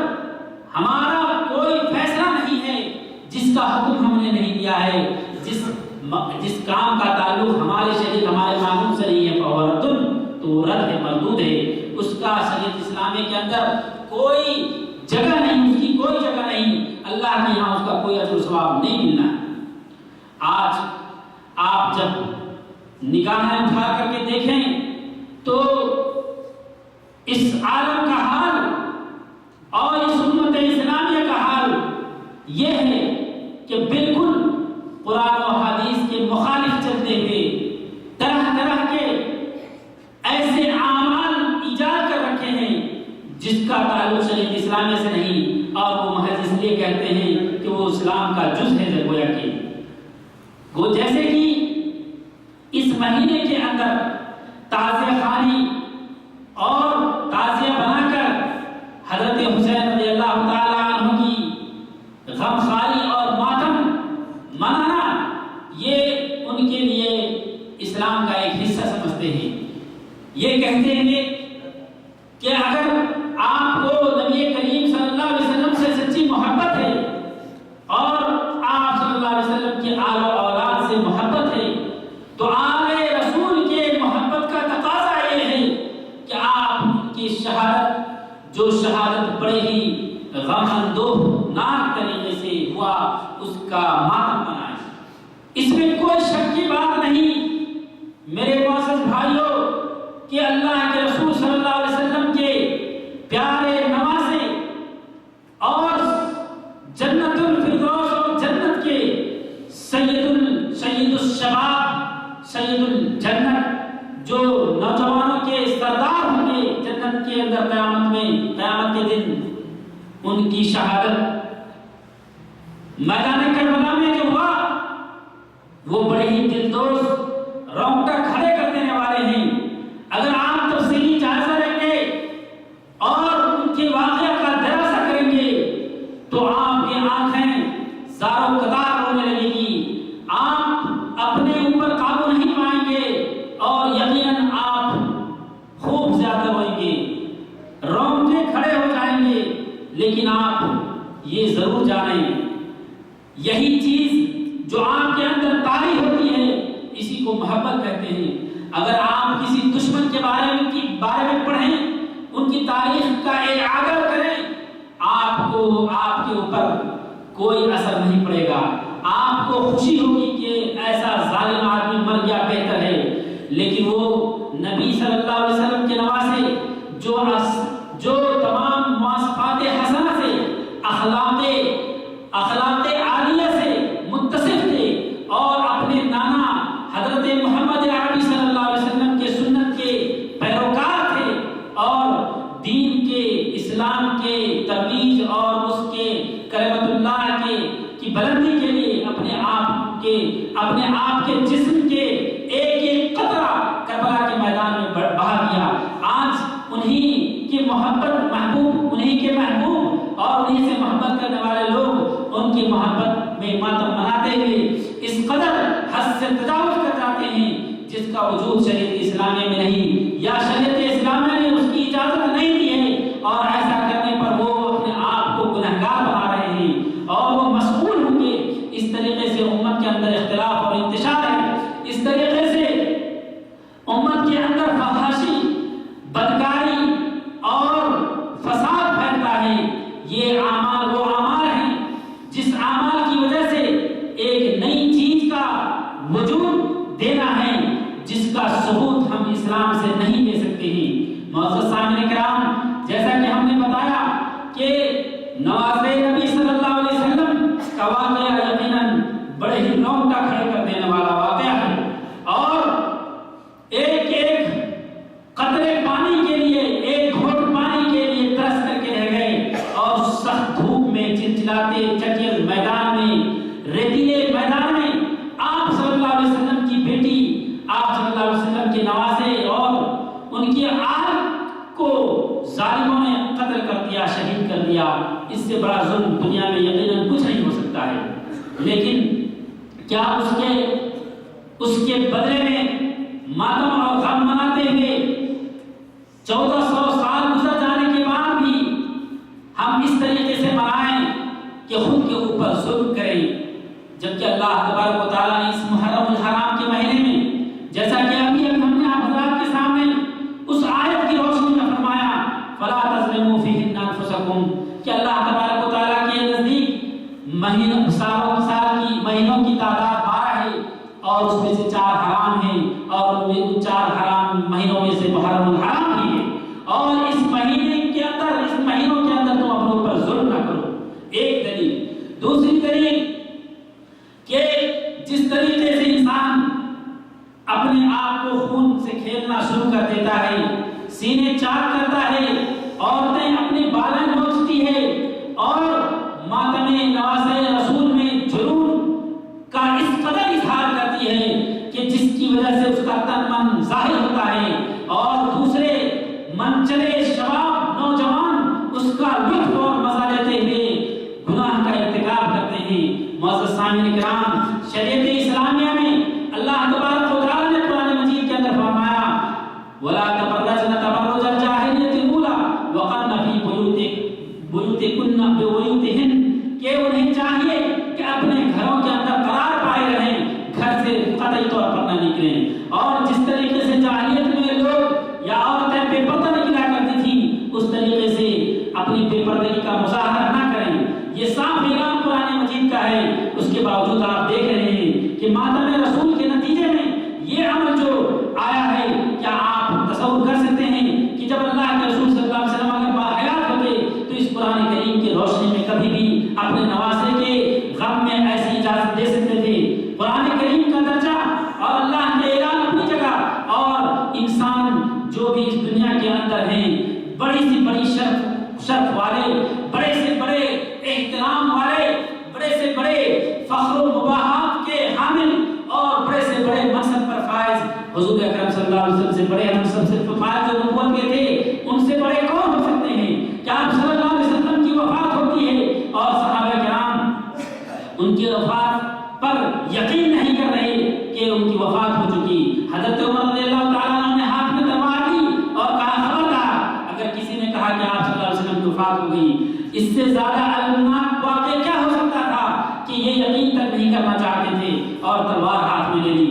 ہمارا کوئی فیصلہ نہیں ہے، جس کا حکم ہم نے نہیں دیا ہے، جس کام کا تعلق ہمارے شریعت ہمارے قانون سے نہیں ہے، فہو رد، تو رد ہے، مردود ہے، اس کا شریعت اسلامی کے اندر کوئی جگہ نہیں، اس کی کوئی جگہ نہیں، اللہ کے یہاں اس کا کوئی اجر و ثواب نہیں ملنا. آج آپ جب نگاہیں اٹھا کر کے دیکھیں تو اس عالم کا حال اور اس امت اسلامیہ کا حال یہ ہے کہ بالکل قرآن و حدیث کے مخالف چلتے ہوئے طرح طرح کے ایسے اعمال ایجاد کر رکھے ہیں جس کا تعلق شریعت اسلامیہ سے نہیں، اور وہ محض اس لیے کہتے ہیں کہ وہ اسلام کا جز ہے. گویا کہ وہ جیسے کہ اس مہینے کے اندر تعزیہ خوانی اور تعزیہ بنا کر حضرت حسین رضی اللہ تعالی عنہ کی غم خواری اور ماتم منانا اسلام کا ایک حصہ سمجھتے ہیں. یہ کہتے ہیں کہ اگر آپ کو نبی کریم صلی اللہ علیہ وسلم سے سچی محبت ہے اور آپ صلی اللہ علیہ وسلم کی آل و اولاد سے محبت ہے تو آل رسول کے محبت کا تقاضا یہ ہے کہ آپ کی شہادت جو شہادت بڑے ہی غم اندوہناک طریقے سے ہوا اس کا ماتم منائیں. اس میں کوئی شک کی بات نہیں میرے معزز بھائیوں کہ اللہ کے رسول صلی اللہ علیہ وسلم کے پیارے نواسے اور جنت الفردوس اور جنت کے سید الشباب سید الجنت جو نوجوانوں کے سردار ہوں گے جنت کے اندر قیامت کے دن ان کی شہادت میدان کربلا میں جو ہوا وہ بڑے ہی دلدوز رونگٹا کھڑے کر دینے والے ہیں. اگر آپ تفصیلی جائزہ لیں گے اور ان کے واقعہ کا دراسہ کریں گے تو آپ کی آنکھیں زار و قطار ہونے لگے گی. آپ اپنے اوپر قابو نہیں پائیں گے اور یقیناً آپ خوب زیادہ روئیں گے, رونگٹے کھڑے ہو جائیں گے. لیکن آپ یہ ضرور جانیں یہی چیز جو آپ کے اندر طاری ہوتی ہے اسی کو محبت کہتے ہیں. اگر آپ کسی دشمن کے بارے میں پڑھیں ان کی تاریخ کا اعادہ کریں آپ کے اوپر کوئی اثر نہیں پڑے گا. آپ کو خوشی ہوگی کہ ایسا ظالم آدمی مر گیا بہتر ہے. لیکن وہ نبی صلی اللہ علیہ وسلم کے نواسے جو تمام مواصفات حسنہ سے اخلاق عالیہ سے متصف تھے اور اپنے نانا حضرت محمد عربی صلی اللہ علیہ وسلم کے سنت کے پیروکار تھے اور دین کے اسلام کے ترویج اور اس کے کلمت اللہ کی بلندی کے لیے اپنے آپ کے جسم کے ایک قطرہ کربلا کے میدان میں بہا دیا. آج انہی کے محبوب اور انہی سے محبت کرنے والے لوگ ان کی محبت میں ماتم مناتے ہوئے اس قدر حد سے تجاوز کر جاتے ہیں جس کا وجود شریعت اسلامیہ میں نہیں یا شریعت اسلامیہ نے اس کی اجازت نہیں دی ہے. اور ایسا کرنے پر وہ اپنے آپ کو گنہگار بنا رہے ہیں اور وہ مسئول ہوں گے. اس طریقے سے امت کے اندر اختلاف اور انتشار ہے. اس طریقے سے امت کے اندر فحاشی بدکاری اور فساد پھیلتا ہے. یہ اعمال وہ اعمال ہیں جس اعمال کی وجہ سے ایک نئی چیز کا وجود دینا ہے جس کا ثبوت ہم اسلام سے نہیں دے سکتے ہیں. معزز سامعین کرام جیسا کہ ہم نے بتایا کہ نواسے نبی صلی اللہ علیہ وسلم کا واقعہ یقیناً بڑے ہی رونگٹا کھڑے کر دینے والا واقعہ ہے اور ایک قطرے پانی کے لیے ایک گھونٹ پانی کے لیے ترس کر کے رہ گئے اور سخت دھوپ میں چلچلاتے چٹیل میدان میں ریتیلے میدان میں آپ صلی اللہ علیہ وسلم کی بیٹی آپ صلی اللہ علیہ وسلم کے نواسے اور ان کی آل کو ظالموں نے قتل کر دیا, شہید کر دیا. اس سے بڑا ظلم دنیا میں یقیناً کچھ نہیں ہو سکتا ہے. لیکن کیا اس کے بدلے میں ماتم اور غم مناتے ہوئے 1400 سال گزر جانے کے بعد بھی ہم اس طریقے سے منائیں کہ خود کے اوپر ظلم کریں, جبکہ اللہ تبارک و تعالیٰ نے اس محرم الحرام کے مہینے میں جیسا کہ ابھی ہم نے آپ حضرات کے سامنے اس آیت کی روشنی میں فرمایا فلا تظلموا فیہن انفسکم کہ اللہ تبارک و تعالیٰ کے نزدیک سال کی مہینوں کی تعداد 12 ہے اور اس میں سے 4 حرام ہیں اور ان 4 حرام مہینوں میں سے محرم الحرام بھی ہے. اور اس مہینوں کے اندر تم اپنے اوپر ظلم نہ کرو. ایک دلیل. دوسری دلیل کہ جس طریقے سے انسان اپنے آپ کو خون سے کھیلنا شروع کر دیتا ہے, سینے چاک کرتا ہے, عورتیں اپنی بالیں نوچتی ہے اور ماتم نواسے رسول میں جنون کا اس قدر اظہار کرتی ہے کہ جس کی وجہ سے اس کا تن من ظاہر ہوتا ہے اور دوسرے منچلے شباب نوجوان اس کا لطف اور مزہ لیتے ہوئے گناہ کا ارتکاب کرتے ہیں. معزز سامعین کرام شریعت اسلامیہ میں اللہ تبارک و تعالیٰ نے قرآن نکلیں. اور جس طریقے سے جاہلیت میں لوگ یا عورتیں بے پردہ نکلا کرتی تھیں اس طریقے سے اپنی بے پردگی کا مظاہرہ نہ کریں. یہ صاف اعلان قرآن مجید کا ہے. اس کے باوجود آپ دیکھ رہے ہیں کہ ماتم رسول کے نتیجے میں یہ عمل جو آیا ہے. کیا آپ تصور کر سکتے ہیں کہ جب اللہ کے رسول صلی اللہ علیہ وسلم اگر باحیات ہوتے تو اس قرآن کریم کی روشنی میں کبھی بھی اپنے نواسے کے غم میں ایسی اجازت دے سکتے تھے؟ قرآن کریم کا درجہ اور اللہ کے اعلان اپنی جگہ، اور انسان جو بھی اس دنیا کے اندر ہیں بڑی سی بڑی شرف والے، بڑے سے بڑے احترام والے، بڑے سے بڑے فخر و مباحات کے حامل اور بڑے سے بڑے منصب پر فائز حضور اکرم صلی اللہ علیہ وسلم سے بڑے ہم سب سے فائز و نبوت کے تھے، ان سے بڑے کون ہو سکتے ہیں؟ کیا آپ صلی اللہ علیہ وسلم کی وفات ہوتی ہے اور صحابہ کرام ان کی وفات پر یقین نہیں کر رہے کہ ان کی وفات ہو چکی؟ حضرت عمر رضی اللہ تعالیٰ عنہ نے ہاتھ میں تلوار لی اور کہا خبردار، اگر کسی نے کہا کہ آپ صلی اللہ علیہ وسلم کی وفات ہو گئی، اس سے زیادہ المناک واقعہ کیا ہو سکتا تھا کہ یہ یقین تک نہیں کرنا چاہتے تھے اور تلوار ہاتھ میں لے لی.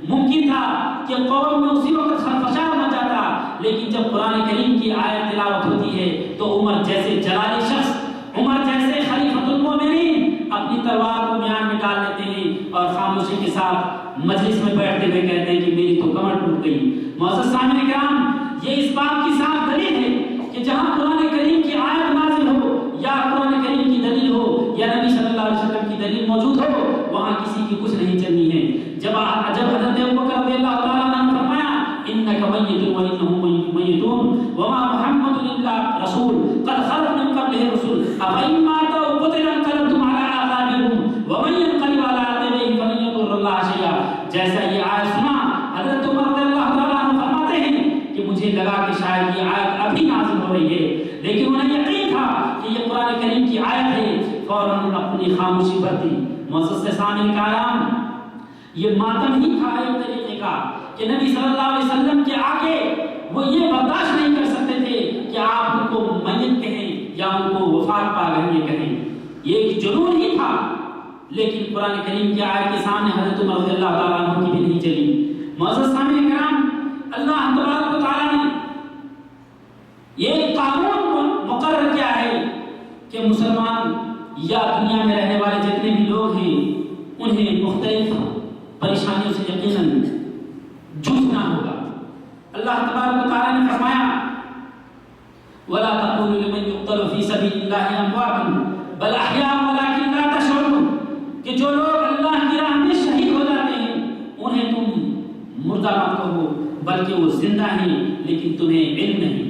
ممکن تھا کہ قوم میں اسی وقت خرفشا ہونا چاہتا، لیکن جب قرآن کریم کی آیت تلاوت ہوتی ہے تو عمر جیسے جلالی شخص، عمر جیسے خلیفۃ المومنین اپنی تلوار کو میان میں ڈال لیتے ہیں اور خاموشی کے ساتھ مجلس میں بیٹھتے ہوئے کہتے ہیں کہ میری تو کمر ٹوٹ گئی. معزز سامعین کرام، یہ اس بات کی صاف دلیل ہے کہ جہاں قرآن کریم کی آیت نازل ہو یا قرآن کریم کی دلیل ہو یا نبی صلی اللہ علیہ وسلم کی دلیل موجود ہو، وہاں کسی کی کچھ نہیں چلنی ہے. جب حضرت ابوبکر رضی اللہ تعالیٰ عنہ نے فرمایا انک میت وانہم میتون وما محمد الا رسول قد خلت من قبلہ الرسل افإن مات او قتل انقلبتم علی اعقابکم ومن ينقلب علی عقبیہ فلن یضر اللہ شیئا. جیسا یہ آیت سنا، حضرت عمر رضی اللہ تعالیٰ عنہ فرماتے ہیں کہ مجھے لگا کہ شاید یہ آیت ابھی نازل ہو رہی ہے، لیکن انہیں یقین تھا کہ یہ قرآن کریم کی آیت ہے. فوراً اپنی خاموشی برتی. معزز سامعین کرام، یہ ماتم ہی تھا ایک طریقے کا کہ نبی صلی اللہ علیہ وسلم کے آگے وہ یہ برداشت نہیں کر سکتے تھے کہ آپ ان کو میت کہیں یا ان کو وفات پا گئے کہیں. یہ ایک جنون ہی تھا، لیکن قرآن کریم کی آیت کے سامنے حضرت عمر رضی اللہ تعالیٰ عنہ کی بھی نہیں چلی. معزز سامعین کرام، اللہ تبارک و تعالیٰ نے یہ قانون مقرر کیا ہے کہ مسلمان یا دنیا میں رہنے والے جتنے بھی لوگ ہیں انہیں مختلف پریشانیوں سے یقیناً جوجھنا ہوگا. اللہ تبارک و تعالیٰ نے فرمایا وَلَا تَقُولُوا لِمَنْ يُقْتَلُ فِي سَبِيلِ اللَّهِ أَمْوَاتٌ بَلْ أَحْيَاءٌ وَلَكِنْ لَا تَشْعُرُونَ، کہ جو لوگ اللہ کی راہ میں شہید ہو جاتے ہیں انہیں تم مردہ مت کہو بلکہ وہ زندہ ہیں لیکن تمہیں علم نہیں.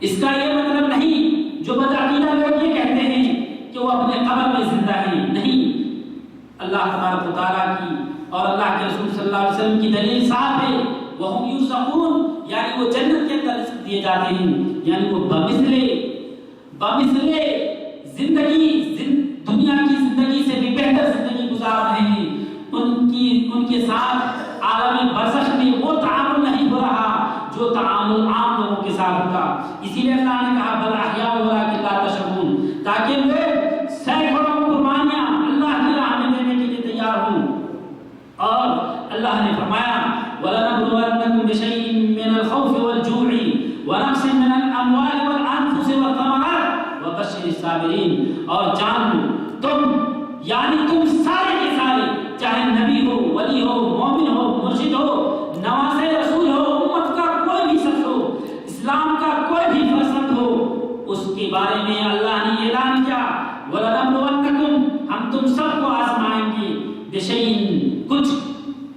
اس کا یہ مطلب نہیں جو بدعقیدہ لوگ یہ کہتے ہیں کہ وہ اپنے قبر میں زندہ ہیں. نہیں، اللہ تبارک و تعالیٰ کی اور اللہ کے رسول صلی اللہ علیہ وسلم کی دلیل صاف ہے. وَهُمْ يُرْزَقُونَ، یعنی وہ جنت کے اندر رزق دیے جاتے ہیں، یعنی وہ بمثل زندگی دنیا کی زندگی سے بھی بہتر زندگی گزار رہے ہیں. ان کے ساتھ عالم برزخ میں وہ تعامل نہیں ہو رہا جو تعامل عام لوگوں کے ساتھ ہوگا. اسی لیے اللہ نے کہا بل احیاء ولکن لا تشعرون، تاکہ لوگ سینکڑوں قربانیاں اللہ کی راہ میں دینے کے لیے تیار ہوں. اور اللہ نے فرمایا وَلَنَبْلُوَنَّكُمْ بِشَيْءٍ مِّنَ الْخَوْفِ وَالْجُوعِ وَنَقْصٍ مِّنَ الْأَمْوَالِ وَالْأَنفُسِ وَالثَّمَرَاتِ وَبَشِّرِ الصَّابِرِينَ. اور جان لو تم سارے کے سارے، چاہے نبی ہو، ولی ہو، مومن ہو، مرشد ہو، نواز رسول ہو، امت کا کوئی بھی شخص ہو، اسلام کا کوئی بھی فرزند ہو، اس کے بارے میں اللہ نے اعلان کیا وَلَنَبْلُوَنَّكُمْ، ہم تم سب کو آزمائیں گے بِشَيْءٍ، کچھ،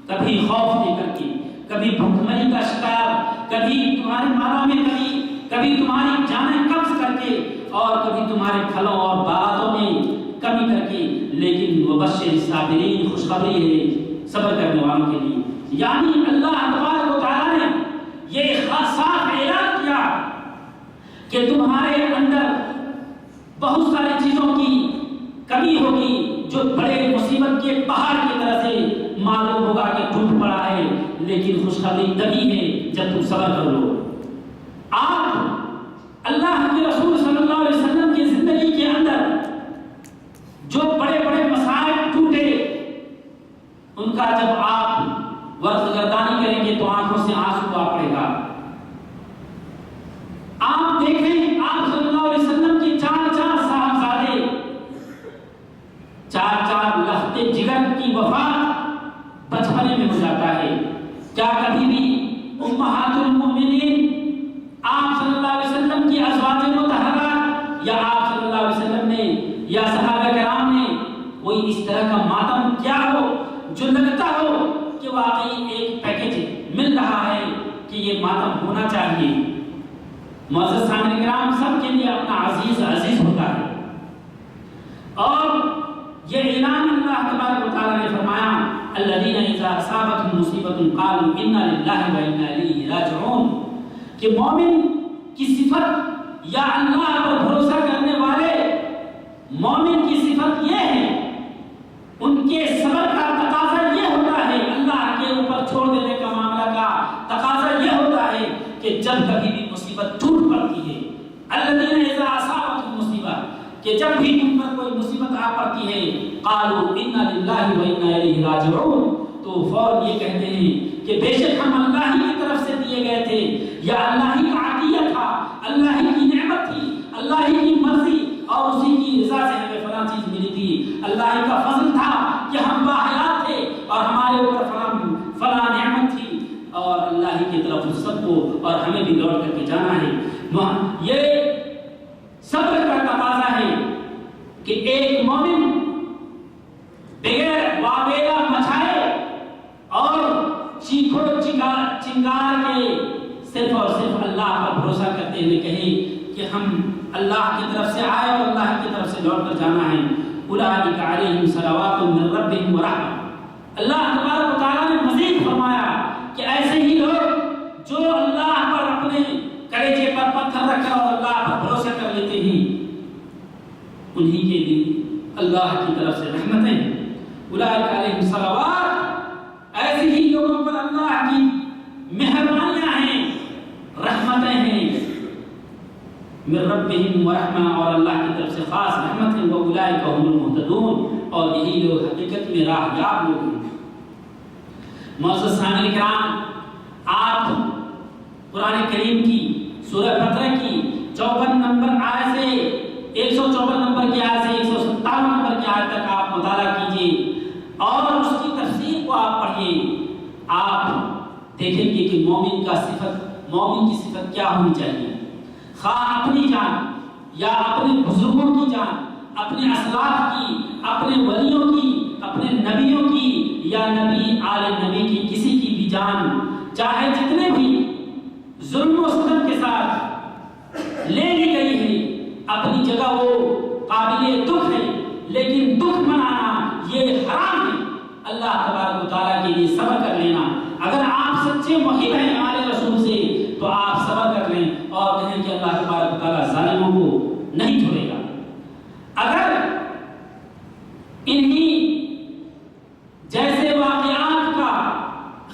کبھی خوف دے کر کے، کبھی بھوکمری کا شکار، کبھی تمہارے مالوں میں کبھی تمہاری جانیں قبض کر کے، اور کبھی تمہارے پھلوں اور باغاتوں میں کمی کر کے، لیکن وبشر الصابرین، خوشخبری ہے صبر کرنے والوں کے لیے. یعنی اللہ تبارک و تعالیٰ نے یہ صاف اعلان کیا کہ تمہارے اندر بہت ساری چیزوں کی کمی ہوگی جو بڑے مصیبت کے پہاڑ کی طرح سے معلوم ہوگا کہ ٹوٹ پڑا ہے، لیکن خوشخبری تبھی ہے جب تم صبر کر لو. آپ اللہ کے رسول صلی اللہ علیہ وسلم کی زندگی کے اندر جو بڑے بڑے مسائل ٹوٹے، ان کا جب آپ ورد گردان وفات بچپنے میں ہو جاتا ہے؟ کیا کبھی بھی امہات المؤمنین آپ صلی اللہ علیہ وسلم کی ازواج مطہرات یا آپ صلی اللہ علیہ وسلم نے یا صحابہ کرام نے کوئی اس طرح کا ماتم کیا ہو جو لگتا ہو کہ واقعی ایک پیکج مل رہا ہے کہ یہ ماتم ہونا چاہیے؟ معزز سامعین کرام، سب کے لیے اپنا عزیز عزیز ہوتا ہے، اور یہ اعلان اللہ تبارک و تعالیٰ نے فرمایا الذین اذا اصابتهم مصیبۃ قالوا انا للہ و انا الیہ راجعون، کہ مومن کی صفت یا اللہ پر بھروسہ کرنے والے مومن کی صفت یہ ہے، ان کے صبر کا تقاضا یہ ہوتا ہے، اللہ کے اوپر چھوڑ دینے کا معاملہ کا تقاضا یہ ہوتا ہے کہ جب کبھی بھی مصیبت ٹوٹ پڑتی ہے، الذین اذا اصابتهم مصیبۃ، کہ جب بھی ان پر کوئی مصیبت آ پڑتی ہے، قالوا انا للہ و انا الیہ راجعون، تو فوراً یہ کہتے ہیں کہ بے شک ہم اللہ ہی کی طرف سے دیے گئے تھے، یا اللہ ہی کا عطیہ تھا، اللہ ہی کی نعمت تھی، اللہ ہی کی مرضی اور اسی کی رضا سے ہمیں فلاں چیز ملی تھی، اللہ ہی کا فضل تھا کہ ہم باحیات تھے اور ہمارے اوپر فلاں نعمت تھی، اور اللہ ہی کی طرف سب کو اور ہمیں بھی لوٹ کر کے جانا ہے۔ یہ صبر کا تقاضا ہے کہ ایک مومن بغیر واویلا مچھائے اور چیخو چنگار کے صرف اور صرف اللہ پر بھروسہ کرتے ہوئے کہیں کہ ہم اللہ کی طرف سے آئے اور اللہ کی طرف سے لوٹ کر جانا ہے۔ اولئک علیہم صلوات من ربہم ورحمۃ، اللہ تبارک و تعالیٰ نے مزید فرمایا کہ ایسے ہی لوگ جو اللہ پر اپنے کلیجے پر پتھر رکھ کر اور اللہ پر بھروسہ کر لیتے ہیں، انہی کے لیے اللہ کی طرف سے رحمتیں، اولئک علیہم صلوات، ایسے ہی لوگوں پر اللہ کی مہربانیاں ہیں، رحمتیں ہیں، من ربہم ورحمہ، اور اللہ کی طرف سے خاص رحمت ہے، واولئک هم المہتدون، اور یہی لوگ حقیقت میں راہ یاب لوگ ہیں۔ معزز سامعین کرام، آپ قرآن کریم کی سورہ بقرہ کی 54 نمبر آیت سے 154 نمبر کی آیت سے 157 نمبر کی آیت تک آپ مطالعہ کیجئے اور اس کی تفسیر کو آپ پڑھیے، آپ دیکھیں گے کہ مومن کی صفت کیا ہونی چاہیے، خواہ اپنی جان یا اپنے بزرگوں کی جان، اپنے اسلاف کی، اپنے ولیوں کی، اپنے نبیوں کی یا نبی آل نبی کی، کسی کی بھی جان چاہے جتنے بھی ظلم و ستم کے ساتھ لے لی گئی ہے، اپنی جگہ وہ قابل دکھ ہے، لیکن دکھ منانا یہ حرام ہے۔ اللہ تبارک و تعالیٰ کے لیے صبر کر لینا، اگر آپ سچے محب ہیں ہمارے رسول سے تو آپ صبر کر لیں اور کہیں کہ اللہ تبارک و تعالیٰ ظالموں کو نہیں چھوڑے گا۔ اگر انہی جیسے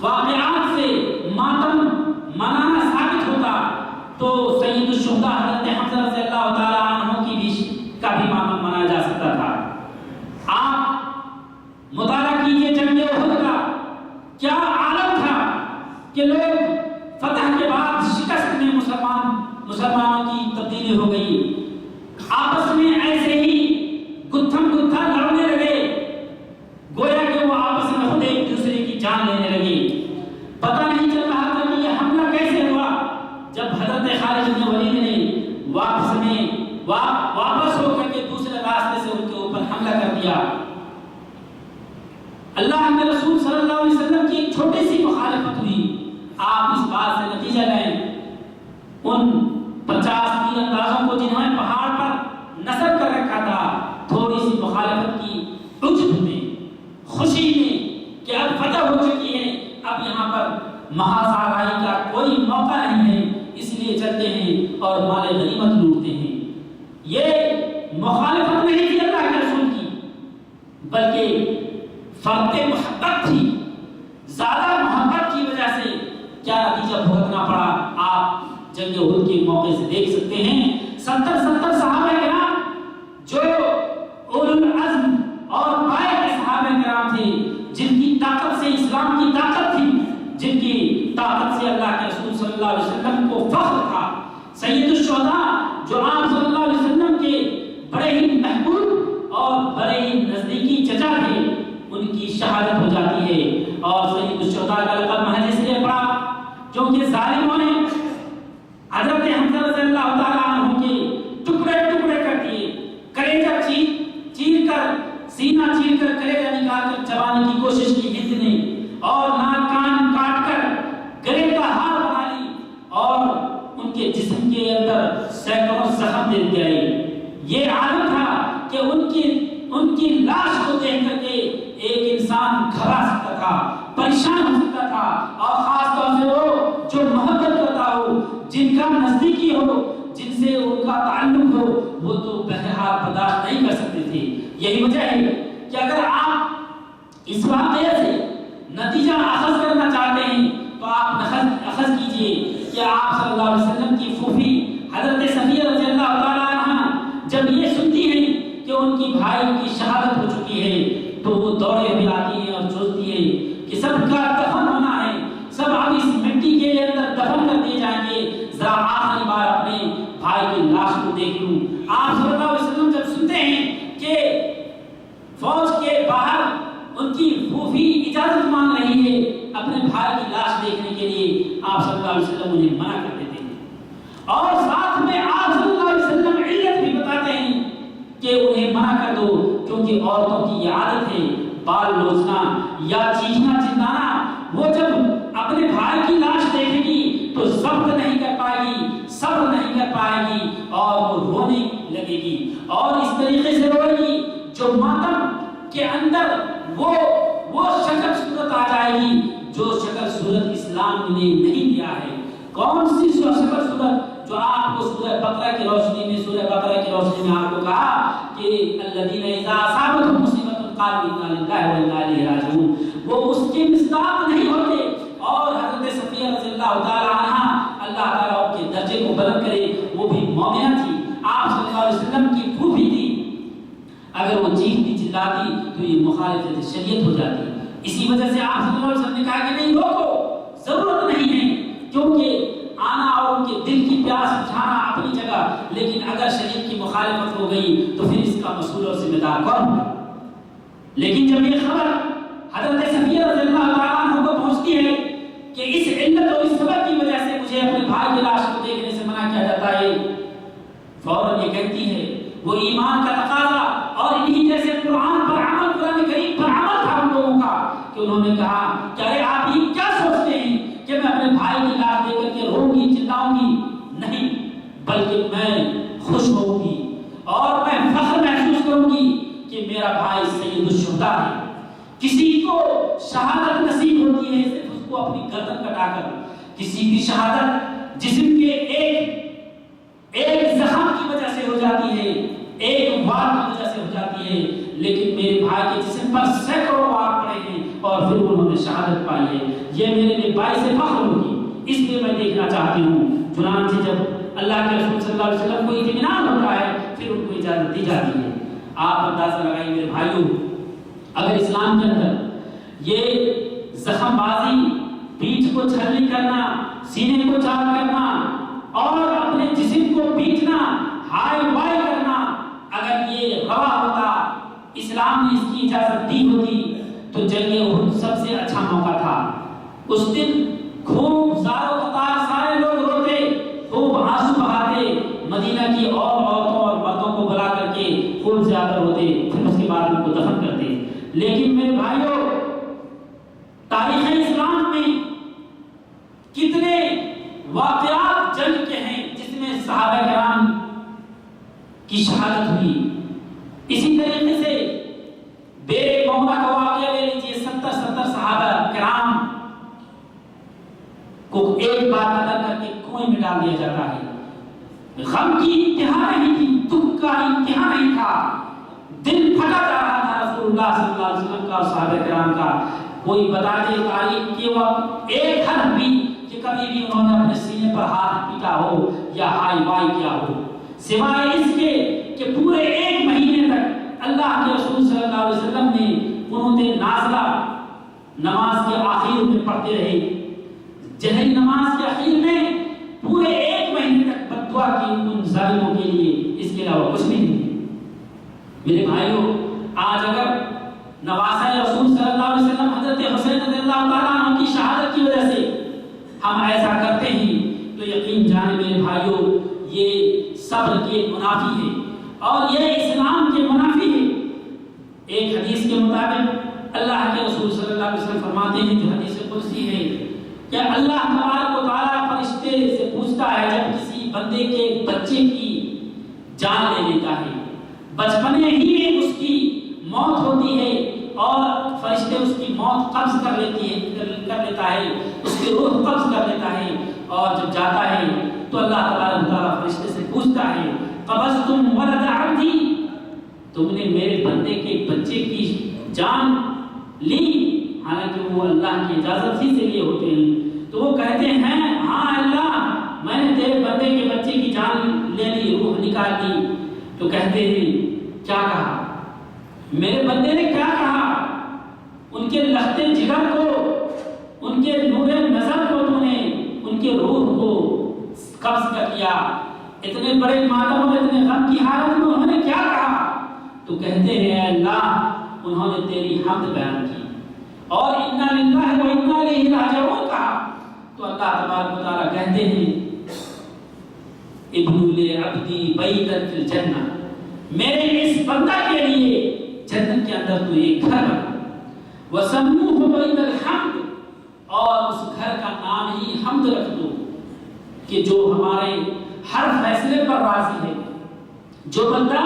واقعات سے ماتم منانا ثابت ہوتا تو سید الشہداء حضرت حمزہ رضی اللہ تعالیٰ عنہ کی بھی کا بھی ماتم منایا جا سکتا تھا۔ آپ مطالعہ کیجئے جنگ احد کا کیا عالم تھا کہ لوگ فتح کے بعد شکست میں مسلمانوں کی تبدیلی ہو گئی، آپس میں ایسے ہی گتھم گتھا لڑنے لگے، گویا کہ وہ آپس میں خود ایک دوسرے کی جان لینے لگے، پتہ نہیں چل رہا تھا کہ یہ حملہ کیسے ہوا۔ جب حضرت خالد بن ولید نے واپس ہو کر کے دوسرے راستے سے ان کے اوپر حملہ کر دیا، اللہ کے رسول صلی اللہ علیہ وسلم کی ایک چھوٹی سی مخالفت ہوئی، آپ اس بات سے نتیجہ لیں ان 50 تیر اندازوں کو جنہوں نے پہاڑ پر نصب کر رکھا تھا، تھوڑی سی مخالفت کی عجب میں، خوشی میں کہ اب فتح ہو چکی ہے، اب یہاں پر محاصرہ کا کوئی موقع نہیں ہے، اس لیے چلتے ہیں اور مال غنیمت لوٹتے ہیں۔ یہ مخالفت نہیں تھی اللہ کے رسول کی، بلکہ فرق محبت تھی، زیادہ محبت کی وجہ سے کیا نتیجہ بھگتنا پڑا آپ جنگ احد کے موقع سے دیکھ سکتے ہیں۔ 70 صحابہ کرام جو اولو العزم اور پائے کے صحابہ کرام تھے، جن کی طاقت سے اسلام کی طاقت تھی، جن کی طاقت سے اللہ کے رسول صلی اللہ علیہ وسلم کو فخر تھا، سید الشہداء جو آپ صلی اللہ علیہ وسلم کے بڑے ہی محبوب اور بڑے ہی نزدیکی چچا تھے، ان کی شہادت ہو جاتی ہے. اور سید الشہداء کا لقب محض اس لیے پڑا کیونکہ ظالموں نے حضرت حمزہ رضی اللہ تعالیٰ عنہ کے ٹکڑے ٹکڑے کر دیے. کلیجہ چیر کر سینہ چیر کر کلیجہ نکال کر چبانے کی کوشش کی ہند نے, اور ناک کان کاٹ کر گلے کا ہار بنا لی, اور ان کے جسم کے اندر سینکڑوں زخم دے گئے. یہ عادت تھا کہ ان کی لاش کو دیکھ کر کے ایک انسان گھبرا سکتا تھا, پریشان ہو سکتا تھا, اور خاص طور سے وہ جو محبت کرتا ہو, جن کا نزدیکی ہو, جن سے ان کا تعلق ہو, وہ تو بہرحال برداشت نہیں کر سکتے تھے. یہی وجہ ہے کہ اگر آپ اس واقعے سے نتیجہ اخذ کرنا چاہتے ہیں تو آپ اخذ کیجئے کہ آپ صلی اللہ علیہ وسلم کی پھوپھی حضرت صفیہ رضی اللہ تعالیٰ عنہ جب یہ سنتی ہیں کہ ان کی بھائی کی شہادت ہو چکی ہے تو وہ دوڑے ہوئے آتی ہیں اور سوچتی ہیں کہ سب کا دفن ہونا ہے, سب اب اس مٹی کے اندر دفن کر دیے جائیں گے, ذرا آخری بار اپنے بھائی کی لاش کو دیکھ لوں. آپ صلی اللہ علیہ وسلم جب سنتے ہیں کہ فوج کے باہر ان کی پھوپھی اجازت مانگ رہی ہے اپنے بھائی کی لاش دیکھنے کے لیے, آپ صلی اللہ علیہ وسلم انہیں منع کر دیتے ہیں, اور ساتھ میں آپ صلی اللہ علیہ وسلم علت بھی بتاتے ہیں کہ انہیں منع کر دو کیونکہ عورتوں کی یہ عادت ہے بال لوچنا یا چیخنا چلانا. وہ جب اپنے بھائی کی لاش دیکھے گی تو ضبط نہیں کر پائے گی, صبر نہیں کر پائے گی, اور وہ رونے لگے گی, اور اس طریقے سے روئے گی جو ماتم کے اندر وہ شکل صورت آ جائے گی جو شکل صورت اسلام نے نہیں دیا ہے. کون سی شکل صورت؟ جو آپ کو سورہ بقرہ کی روشنی میں آپ کو کہا کہ الذین اذا اصابتهم مصیبۃ قالوا انا للہ و انا الیہ راجعون, وہ اس کے مصداق نہیں ہوتے. اور حضرت صفیہ رضی اللہ تعالی عنہا, اللہ تعالیٰ ان کے درجے کو بلند کرے, وہ بھی مومنہ تھی, آپ صلی اللہ علیہ وسلم کی پھوپھی تھی. اگر وہ چیختی چلاتی تو یہ مخالفت شریعت ہو جاتی. اسی وجہ سے آپ صلی اللہ علیہ وسلم نے کہا کہ نہیں روکو, ضرورت نہیں ہے, کیونکہ آنا اور ان کے دل کی پیاس بجھانا اپنی جگہ, لیکن اگر شریعت کی مخالفت ہو گئی تو پھر اس کا مسئول اور ذمہ دار کون ہے؟ لیکن جب یہ خبر حضرت صفیہ رضی اللہ تعالیٰ عنہ کو پہنچتی ہے کہ اس علت اور اس سبب کی وجہ سے مجھے اپنے بھائی کی لاش کو دیکھنے سے منع کیا جاتا ہے, فوراً یہ کہتی ہے, وہ ایمان کا تقاضا اور انہی جیسے قرآن پر عمل, قرآن کریم پر عمل تھا ان لوگوں کا, کہ انہوں نے کہا کہ ارے آپ یہ کیا سوچتے ہیں کہ میں اپنے بھائی کی لاش دیکھ کر کے روؤں گی, چلاؤں گی؟ نہیں, بلکہ میں خوش ہوں گی اور میں فخر محسوس کروں گی کہ میرا بھائی سید الشہداء ہے. کسی کو شہادت نصیب ہوتی ہے صرف اس کو اپنی گردن کٹا کر, کسی کی شہادت جسم کے ایک زخم کی وجہ سے ہو جاتی ہے, ایک وار کی وجہ سے ہو جاتی ہے, لیکن میرے بھائی کے جسم پر سینکڑوں وار پڑے ہیں اور پھر انہوں نے شہادت پائی ہے. یہ میرے لیے باعث فخر ہوگی, اس لیے میں دیکھنا چاہتی ہوں. چنانچہ جب اللہ کے رسول صلی اللہ علیہ وسلم کو اطمینان ہوتا ہے پھر ان کو اجازت دی جاتی ہے. آپ اندازہ لگائیں میرے بھائیوں, اگر اسلام کے اندر یہ زخم بازی, پیٹھ کو چھلنی کرنا, سینے کو چاک کرنا اور اپنے جسم کو پیٹنا, ہائی وائی کرنا, اگر یہ روا ہوتا, اسلام نے اس کی اجازت دی ہوتی, تو جنگ احد سب سے اچھا موقع تھا. اس دن خوب زارو قطار سارے لوگ روتے, خوب آنسو بہاتے, مدینہ کی اور عورتوں اور مردوں کو بلا کر کے خوب زیادہ روتے, پھر اس کے بعد ان کو دفن کرتے. لیکن میرے بھائیوں, تاریخ اسلام میں کتنے واقعات جنگ کے ہیں جس میں صحابہ کرام کی شہادت ہوئی. اسی طریقے سے بیر مونا کا واقعہ لے لیجیے, 70 صحابہ کرام کو ایک بار قتل کر کے کنویں میں ڈال دیا جاتا ہے. غم کی انتہا نہیں تھی, دکھ کا انتہا نہیں تھا, دل پھٹا جا رہا تھا رسول اللہ صلی اللہ علیہ وسلم کا اور صحابہ کرام کا. کوئی بتا دے تاریخ کے وقت ایک حرف بھی کہ کبھی بھی انہوں نے اپنے سینے پر ہاتھ پیٹا ہو یا ہائی وائی کیا ہو, سوائے اس کے کہ پورے ایک مہینے تک اللہ کے رسول صلی اللہ علیہ وسلم نے قنوت نازلہ نماز کے آخر میں پڑھتے رہے. جہری نماز کے آخر میں پورے ایک مہینے تک بد دعا کی ان ظالموں کے لیے, اس کے علاوہ کچھ نہیں. میرے بھائیوں, آج اگر نواسہ رسول صلی اللہ علیہ ہم ایسا کرتے ہیں تو یقین جانے میرے بھائیوں یہ صبر کے منافی ہے اور یہ اسلام کے منافی ہے۔ ایک حدیث کے مطابق اللہ کے رسول صلی اللہ علیہ وسلم فرماتے ہیں جو حدیث قدسی ہے کہ اللہ تبارک و تعالیٰ فرشتے سے پوچھتا ہے جب کسی بندے کے بچے کی جان لے لیتا ہے، بچپنے ہی میں اس کی موت ہوتی ہے اور فرشتے اس کی موت قبض کر لیتا ہے، اس کی روح قبض کر لیتا ہے اور جب جاتا ہے تو اللہ تبارک و تعالیٰ فرشتے سے پوچھتا ہے قبضتم ولد عبدی، تم نے میرے بندے کے بچے کی جان لی، حالانکہ وہ اللہ کی اجازت ہی سے لیے ہوتے ہیں، تو وہ کہتے ہیں ہاں اللہ میں نے تیرے بندے کے بچے کی جان لے لی، روح نکال لی۔ تو کہتے ہیں کیا کہا میرے بندے نے، کیا کہا؟ ان کے لخت جگر کو، ان کے نور نظر کو تو نے ان کے روح کو قبض کر لیا، اتنے بڑے ماتم اور اتنے غم کی حالت میں انہوں نے کیا کہا؟ تو کہتے ہیں اللہ انہوں نے تیری حمد بیان کی اور انا للہ و انا الیہ راجعون کہا۔ تو اللہ تبارک و تعالیٰ کہتے ہیں ابن لعبدی بیتا فی الجنہ، میرے اس بندہ کے لیے جنت کے اندر تو ایک گھر بنا، وسموہ بیت الحمد، اور اس گھر کا نام ہی حمد رکھ دو کہ جو ہمارے ہر فیصلے پر راضی ہے، جو بندہ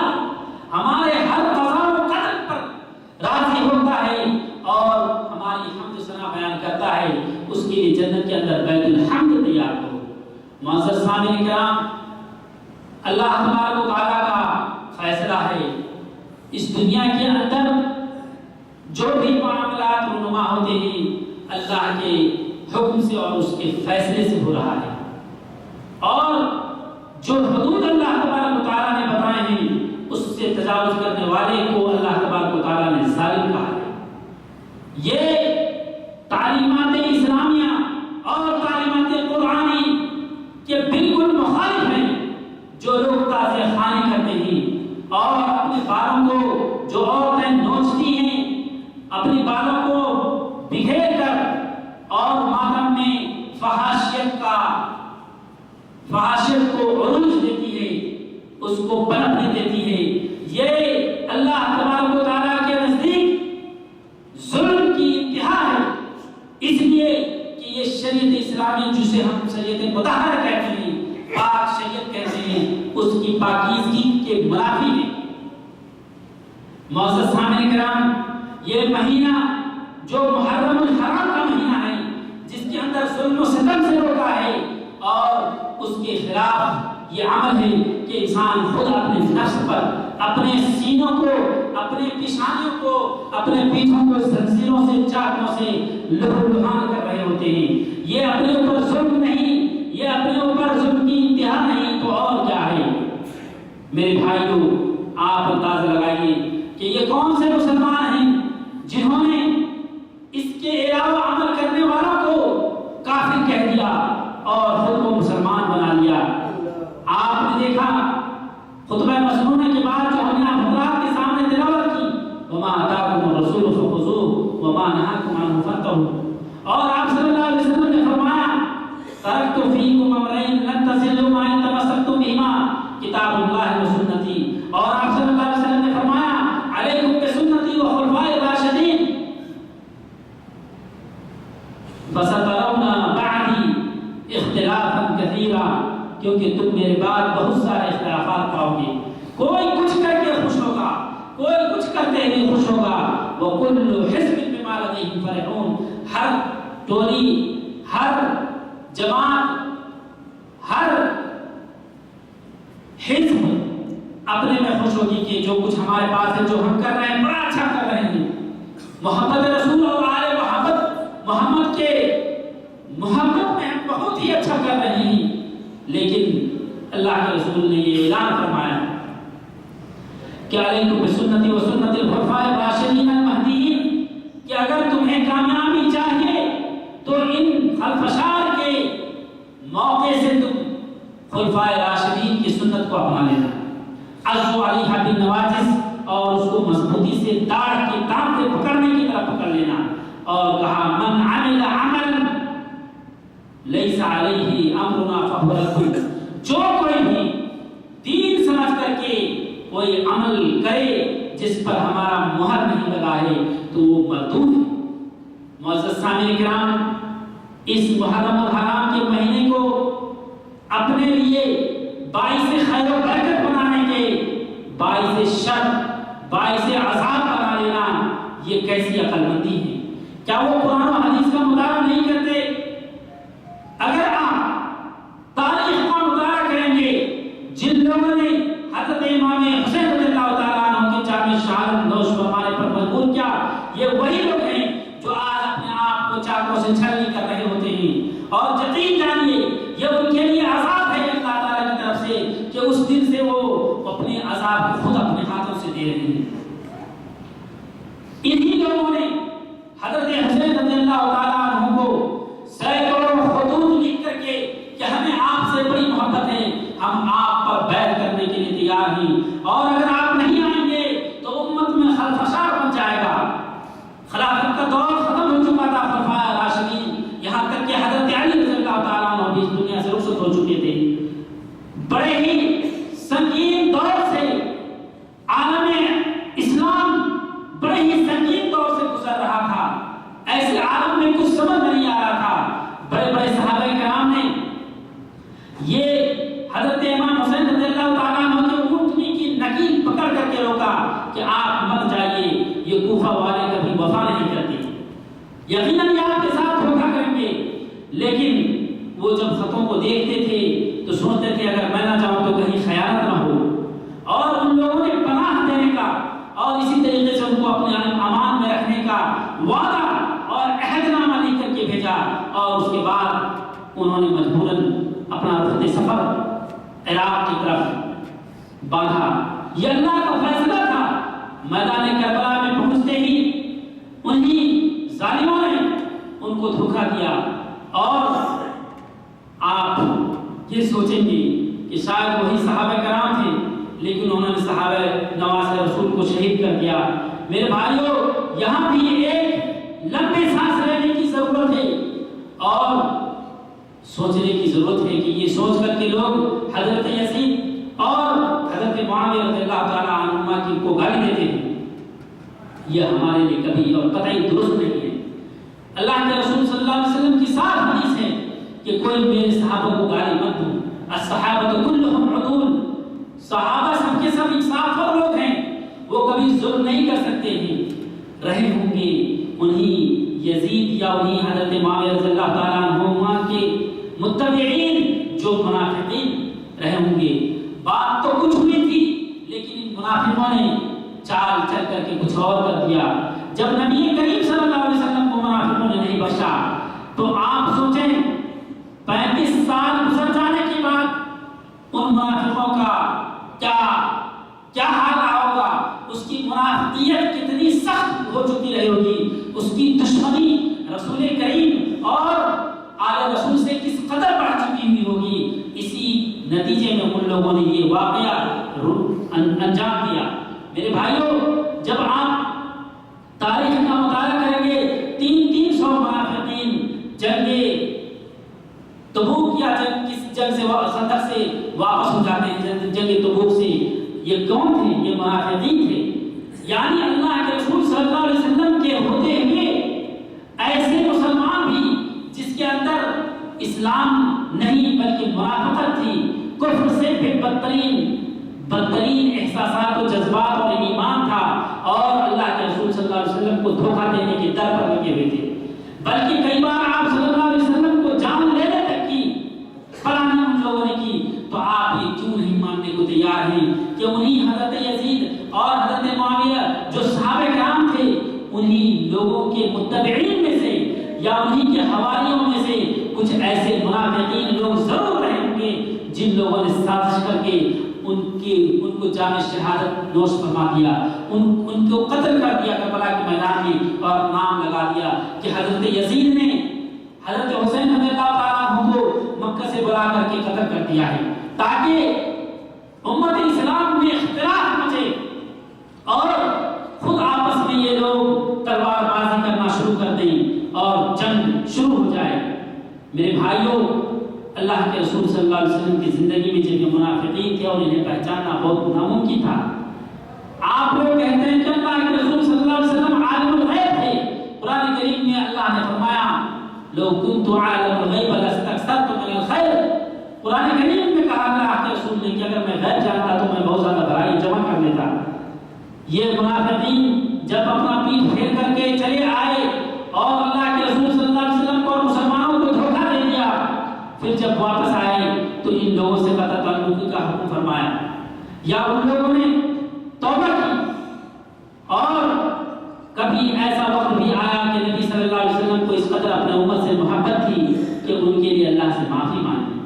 ہمارے ہر قضاء و قدر پر راضی ہوتا ہے اور ہماری حمد ثنا بیان کرتا ہے، اس کے لیے جنت کے اندر بیت الحمد تیار ہو۔ معزز سامعین کرام، اللہ تبارک و تعالیٰ کا فیصلہ ہے اس دنیا کے اندر جو بھی معاملات رونما ہوتے ہیں اللہ کے حکم سے اور اس کے فیصلے سے ہو رہا ہے، اور جو حدود اللہ تبارک و تعالیٰ نے بتائے ہیں اس سے تجاوز کرنے والے کو اللہ تبارک و تعالیٰ نے ظالم کہا ہے۔ یہ تعلیمات اسلامیہ اور تعلیمات قرآنی کے بالکل مخالف ہیں جو لوگ تازے خانے کرتے ہیں اور اپنے بالوں کو، جو عورتیں نوچتی ہیں اپنے بالوں کو بکھیر کر اور ماتم میں فحاشیت کو عروج دیتی ہے، اس کو پنپنے دیتی ہے، یہ اللہ تبارک و تعالیٰ کے نزدیک ظلم کی انتہا ہے، اس لیے کہ یہ شریعت اسلامی جسے ہم شریعت مطہرہ کہتے ہیں، پاک شریعت کہتے ہیں، اس کی پاکیزگی کے منافی ہے۔ معزز سامعین کرام، یہ مہینہ جو محرم الحرام کا مہینہ ہے جس کے اندر ظلم و ستم سے روکا ہے، اور اس کے خلاف یہ عمل ہے کہ انسان خود اپنے نفس پر، اپنے سینوں کو، اپنے پیشانیوں کو، اپنے پیٹھوں کو زنجیروں سے، چاقوں سے لہو لہان کر رہے ہوتے ہیں۔ یہ اپنے اوپر ظلم نہیں، یہ اپنے اوپر ظلم کی انتہا نہیں تو اور کیا ہے؟ میرے بھائیوں، آپ اندازہ لگائیے کہ یہ کون سے مسلمان ہیں جنہوں نے اس کے علاوہ عمل کرنے والوں کو کافر کہہ دیا اور خود کو مسلمان بنا لیا۔ آپ نے دیکھا خطبہ مسنونہ کے بعد جو ہم نے حضرات کے سامنے تلاوت کی، وَمَا آتَاكُمُ الرَّسُولُ فَخُذُوهُ وَمَا نَهَاكُمْ عَنْهُ فَانتَهُوا، اور آپ صلی اللہ علیہ وسلم نے فرمایا تَرَكْتُ فِيكُمْ أَمْرَيْنِ لَن تَضِلُّوا مَا إِن تَمَسَّكْتُم بِهِمَا کتاب اللہ و سنتی، اور آپ صلی اللہ علیہ وسلم نے فرمایا علیکم بسنتی و خلفائے الراشدین فَسَتَرَوْنَ بَعْدِي اختلافا کثیرا، کیونکہ تم میرے بعد بہت سارے اختلافات پاؤ گے، کوئی کچھ کر کے خوش ہوگا، کوئی کچھ کرتے ہوئے خوش ہوگا، وَكُلُّ حِزْبٍ بِمَا لَدَيْهِمْ فَرِحُونَ، ہر ٹولی، ہر جماعت، ہر حزب اپنے میں خوش ہوگی کہ جو کچھ ہمارے پاس ہے، جو ہم کر رہے ہیں بڑا اچھا کر رہے ہیں، محبت رسول اور آل محمد کے محبت میں ہم بہت ہی اچھا کر رہے ہیں۔ لیکن اللہ کے رسول نے یہ اعلان فرمایا کہ علیکم بسنتی و سنت الخلفاء الراشدین المہدیین، کہ اگر تمہیں کامیابی چاہیے تو ان خلفشار کے موقع سے تم خلفاء راشدین کی سنت کو اپنا لینا، عضو علیہا بالنواجذ، اور اس کو مضبوطی سے داڑھ کے کام سے پکڑنے کی طرح پکڑ لینا، اور کہا من عمل عمل لیس علیہ امرنا فہو رد، جو کوئی بھی دین سمجھ کر کے کوئی عمل کرے جس پر ہمارا مہر نہیں لگا ہے تو وہ مردود ہے۔ معزز سامعین کرام، اس محرم الحرام کے مہینے کو اپنے لیے باعث خیر و برکت بنانے کے باعث شر، باعث عذاب بنا لینا، یہ کیسی عقل مندی ہے؟ کیا وہ قرآن و حدیث کا مطالعہ نہیں کرتے؟ اگر آپ تاریخ کا مطالعہ کریں گے، جن لوگوں نے حضرت امام حسین رضی اللہ تعالیٰ عنہ کی جام شہادت نوش فرمانے پر مجبور کیا، یہ وہی لوگ ہیں جو آج اپنے آپ کو چاقوں سے چھلنی کر رہے ہوتے ہیں، اور یقین جانیے یہ ان کے لیے عذاب ہے اللہ تعالیٰ کی طرف سے کہ اس دن سے وہ اپنے عذاب کو خود اپنے ہاتھوں سے دے رہے ہیں۔ انہی لوگوں نے حضرت حسین رضی اللہ تعالیٰ عنہ کو سینکڑوں خطوط لکھ کر کے کہ ہمیں آپ سے بڑی محبت ہے، ہم آپ پر بیعت کرنے کے لیے تیار ہیں، اور اگر آپ نہیں آئیں گے تو امت میں خلفشار بن جائے گا۔ خلافت کا دور ختم ہو چکا تھا، خلفائے راشدین، یہاں تک کہ حضرت علی رضی اللہ تعالیٰ عنہ بھی اس دنیا سے رخصت ہو چکے تھے۔ بڑے ہی سنگین دور سے عالم اسلام بڑے ہی سنگین دور سے گزر رہا تھا، ایسے عالم میں کچھ سمجھ نہیں آ رہا تھا۔ بڑے بڑے صحابہ کرام نے یہ حضرت امام حسین رضی اللہ تعالیٰ عنہ کے اونٹنی کی نکیل پکڑ کر کے روکا کہ آپ مت جائیے، یہ کوفہ والے کبھی وفا نہیں کرتے، یقیناً یہ آپ کے ساتھ دھوکہ کریں گے۔ لیکن وہ جب خطوں کو دیکھتے تھے تو سوچتے تھے اگر میں نہ جاؤں تو کہیں خیانت نہ ہو، اور ان لوگوں نے پناہ دینے کا اور اسی طریقے سے ان کو اپنے امان میں رکھنے کا وعدہ اور عہد نامہ لکھ کر کے بھیجا، اور اس کے بعد انہوں نے مجبوراً اپنا رخ سفر عراق کی طرف باندھا۔ یہ اللہ کا فیصلہ تھا۔ میدان کربلا میں پہنچتے ہی انہی ظالموں نے ان کو دھوکہ دیا، اور آپ یہ سوچیں گے کہ شاید وہی صحابہ کرام تھے، لیکن انہوں نے صحابہ نواز رسول کو شہید کر دیا۔ میرے بھائیوں، یہاں بھی ایک لمبے سانس لینے کی ضرورت ہے اور سوچنے کی ضرورت ہے کہ یہ سوچ کر کے لوگ حضرت یزید اور حضرت معاویہ رضی اللہ تعالیٰ عنہما کی کو گالی دیتے ہیں، یہ ہمارے لیے کبھی اور قطعی درست نہیں ہے۔ اللہ کے رسول صلی اللہ علیہ وسلم کی صاف حدیث ہے کہ کوئی میرے صحابہ کو گالی مت دو، الصحابہ کلہم عدول، صحابہ سب کے سب انصاف اور لوگ ہیں، وہ کبھی ظلم نہیں کر سکتے ہیں۔ رہے ہوں گے انہی یزید یا انہی حضرت معاویہ رضی اللہ تعالیٰ عنہما کے متبعین جو منافقین رہے ہوں گے۔ بات تو کچھ ہوئی تھی، لیکن ان منافقوں نے چال چل کر کے کچھ اور کر دیا۔ جب نبی کریم صلی اللہ علیہ وسلم کو منافقوں نے نہیں بخشا تو آپ سوچیں 35 سال گزر جانے کے بعد ان منافقوں کا کیا حال رہا ہوگا، اس کی منافقیت کتنی سخت ہو چکی رہی ہوگی، اس کی دشمنی رسول کریم اور آل رسول سے کس قدر بڑھ چکی ہوئی ہوگی۔ اسی نتیجے میں ان لوگوں نے یہ واقعہ انجام دیا۔ میرے بھائیوں، جب آپ تاریخ کا مطالعہ کریں گے، 300 منافقین جنگ تبوک یا کس جنگ سے صدق سے واپس ہو جاتے ہیں، جنگ تبوک سے۔ یہ کون تھے؟ یہ منافقین تھے۔ یعنی اللہ کے رسول صلی اللہ علیہ وسلم کے ہوتے ہوئے ایسے مسلمان بھی جس کے اندر اسلام نہیں بلکہ منافقت تھی، کفر سے بھی بدترین احساسات و جذبات اور ایمان تھا، اور اللہ کے رسول صلی اللہ علیہ وسلم کو دھوکہ دینے کے در پر لگے ہوئے تھے۔ بلکہ کئی بار آپ صلی اللہ علیہ وسلم کو جان لینے تک کی پلانیں ان لوگوں نے کی، تو آپ یہ کیوں نہیں ماننے کو تیار ہیں کہ انہی حضرت یزید اور حضرت معاویہ جو صحابہ کرام تھے، انہی لوگوں کے متبعین میں سے یا انہی کے حواریوں میں سے کچھ ایسے منافقین لوگ ضرور رہے ہوں گے جن لوگوں نے سازش کر کے ان کو جام شہادت نوش فرما دیا، ان کو قتل کر دیا کربلا کے میدان میں، اور نام لگا دیا کہ حضرت یزید نے حضرت حسین رضی اللہ تعالیٰ عنہ کو مکہ سے بلا کر کے قتل کر دیا ہے، تاکہ امت اسلام میں اختلاف مچے اور خود آپس میں یہ لوگ تلوار بازی کرنا شروع کر دیں اور جنگ شروع ہو جائے۔ میرے بھائیوں، اللہ کے رسول صلی اللہ علیہ وسلم کی زندگی میں جب یہ منافقین تھے اور انہیں پہچاننا بہت ناممکن تھا. آپ لوگ کہتے ہیں کہ اللہ کے رسول صلی اللہ علیہ وسلم عالم الغیب تھے. قرآن کریم میں اللہ نے فرمایا لو كنت عالم الغیب لاستكثرت من الخیر. قرآن کریم میں کہا اللہ کے رسول نے کہ اگر میں غیب جانتا تو میں بہت زیادہ بھلائی جمع کر لیتا. یہ منافقین جب اپنا پیٹھ پھیر کر کے چلے آئے اور اللہ کے رسول صلی اللہ علیہ وسلم کو اور مسلمانوں کو دھوکہ دے دیا، پھر جب واپس آئے تو ان لوگوں سے قطع تعلق کا حکم فرمایا. یا ان لوگوں نے توبہ کی، اور کبھی ایسا وقت بھی آیا کہ نبی صلی اللہ علیہ وسلم کو اس قدر اپنے امت سے محبت تھی کہ ان کے لیے اللہ سے معافی مانگی.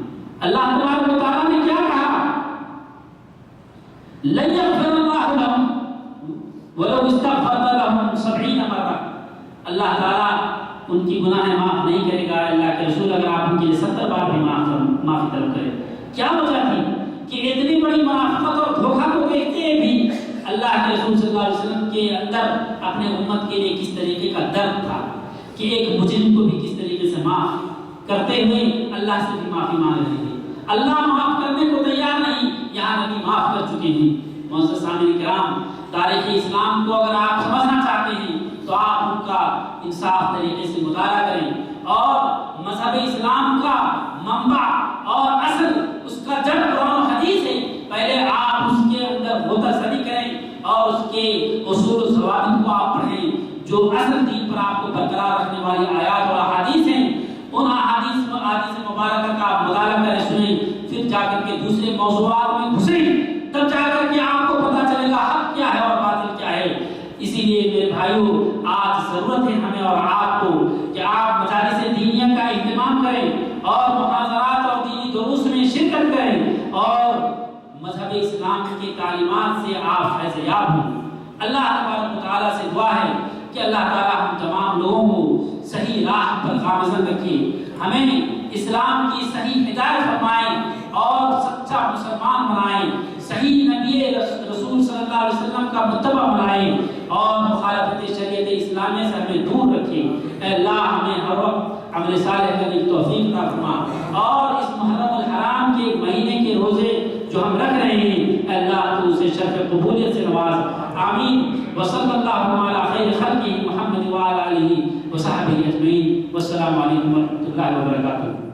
اللہ تبارک و تعالیٰ نے کیا کہا؟ لن یغفر اللہ لهم ولو استغفرت لهم 70 مرہ. اللہ تعالیٰ ان کی گناہیں معاف نہیں کرے گا اللہ کے رسول اگر آپ ان کے لیے 70 بار بھی معافی طلب کرے. کیا وجہ تھی کہ اتنی بڑی منافقت اور دھوکہ کو دیکھتے ہوئے بھی اللہ کے رسول صلی اللہ علیہ وسلم کے اندر اپنے امت کے لیے کس طریقے کا درد تھا کہ ایک مجرم کو بھی کس طریقے سے معاف کرتے ہوئے اللہ سے بھی معافی مانگ رہے تھے. اللہ معاف کرنے کو تیار نہیں، یہاں نبی معاف کر چکے ہیں. معزز سامعین کرام، تاریخ اسلام کو اگر آپ سمجھنا چاہتے ہیں تو آپ ان کا انصاف طریقے سے مطالعہ کریں اور مذہب اسلام کا منبع اور اصل اس کا جڑ قرآن و حدیث ہے. پہلے آپ اس کے اندر غوطہ کریں اور اس کے اصول و ضوابط کو آپ پڑھیں جو اصل دین پر آپ کو برقرار رکھنے والی آیات اور احادیث ہیں. ان احادیث مبارکہ کا آپ مطالعہ کریں، سنیں، پھر جا کر کے دوسرے موضوعات میں گھسیں، تب جا کر کے آپ کو پتہ چلے گا حق کیا ہے اور باطل کیا ہے. اسی لیے میرے بھائیوں، آج ضرورت ہے ہمیں اور آپ کو کہ آپ مجالس دینیہ کا اہتمام کریں اور محاضرات اور دینی دروس میں شرکت کریں اور مذہب اسلام کی تعلیمات سے آپ فیض یاب ہوں. اللہ تبارک و تعالیٰ سے دعا ہے کہ اللہ تعالیٰ ہم تمام لوگوں کو صحیح راہ پر گامزن رکھے، ہمیں اسلام کی صحیح ہدایت فرمائیں اور سچا مسلمان بنائیں، صحیح نبی رسول صلی اللہ علیہ وسلم کا متبع بنائیں اور مخالفت شریعت اسلامیہ سے ہمیں دور رکھیں. اے اللہ ہمیں ہر وقت عمل صالح کرنے کی توفیق عطا فرما اور اس محرم الحرام کے مہینے کے روزے جو ہم رکھ رہے ہیں اے اللہ تو اسے شرف قبولیت سے نواز. آمین. وصلی اللہ علی خیر خلقہ محمد وعلی آلہ وصحبہ اجمعین. والسلام علیکم ورحمۃ اللہ وبرکاتہ.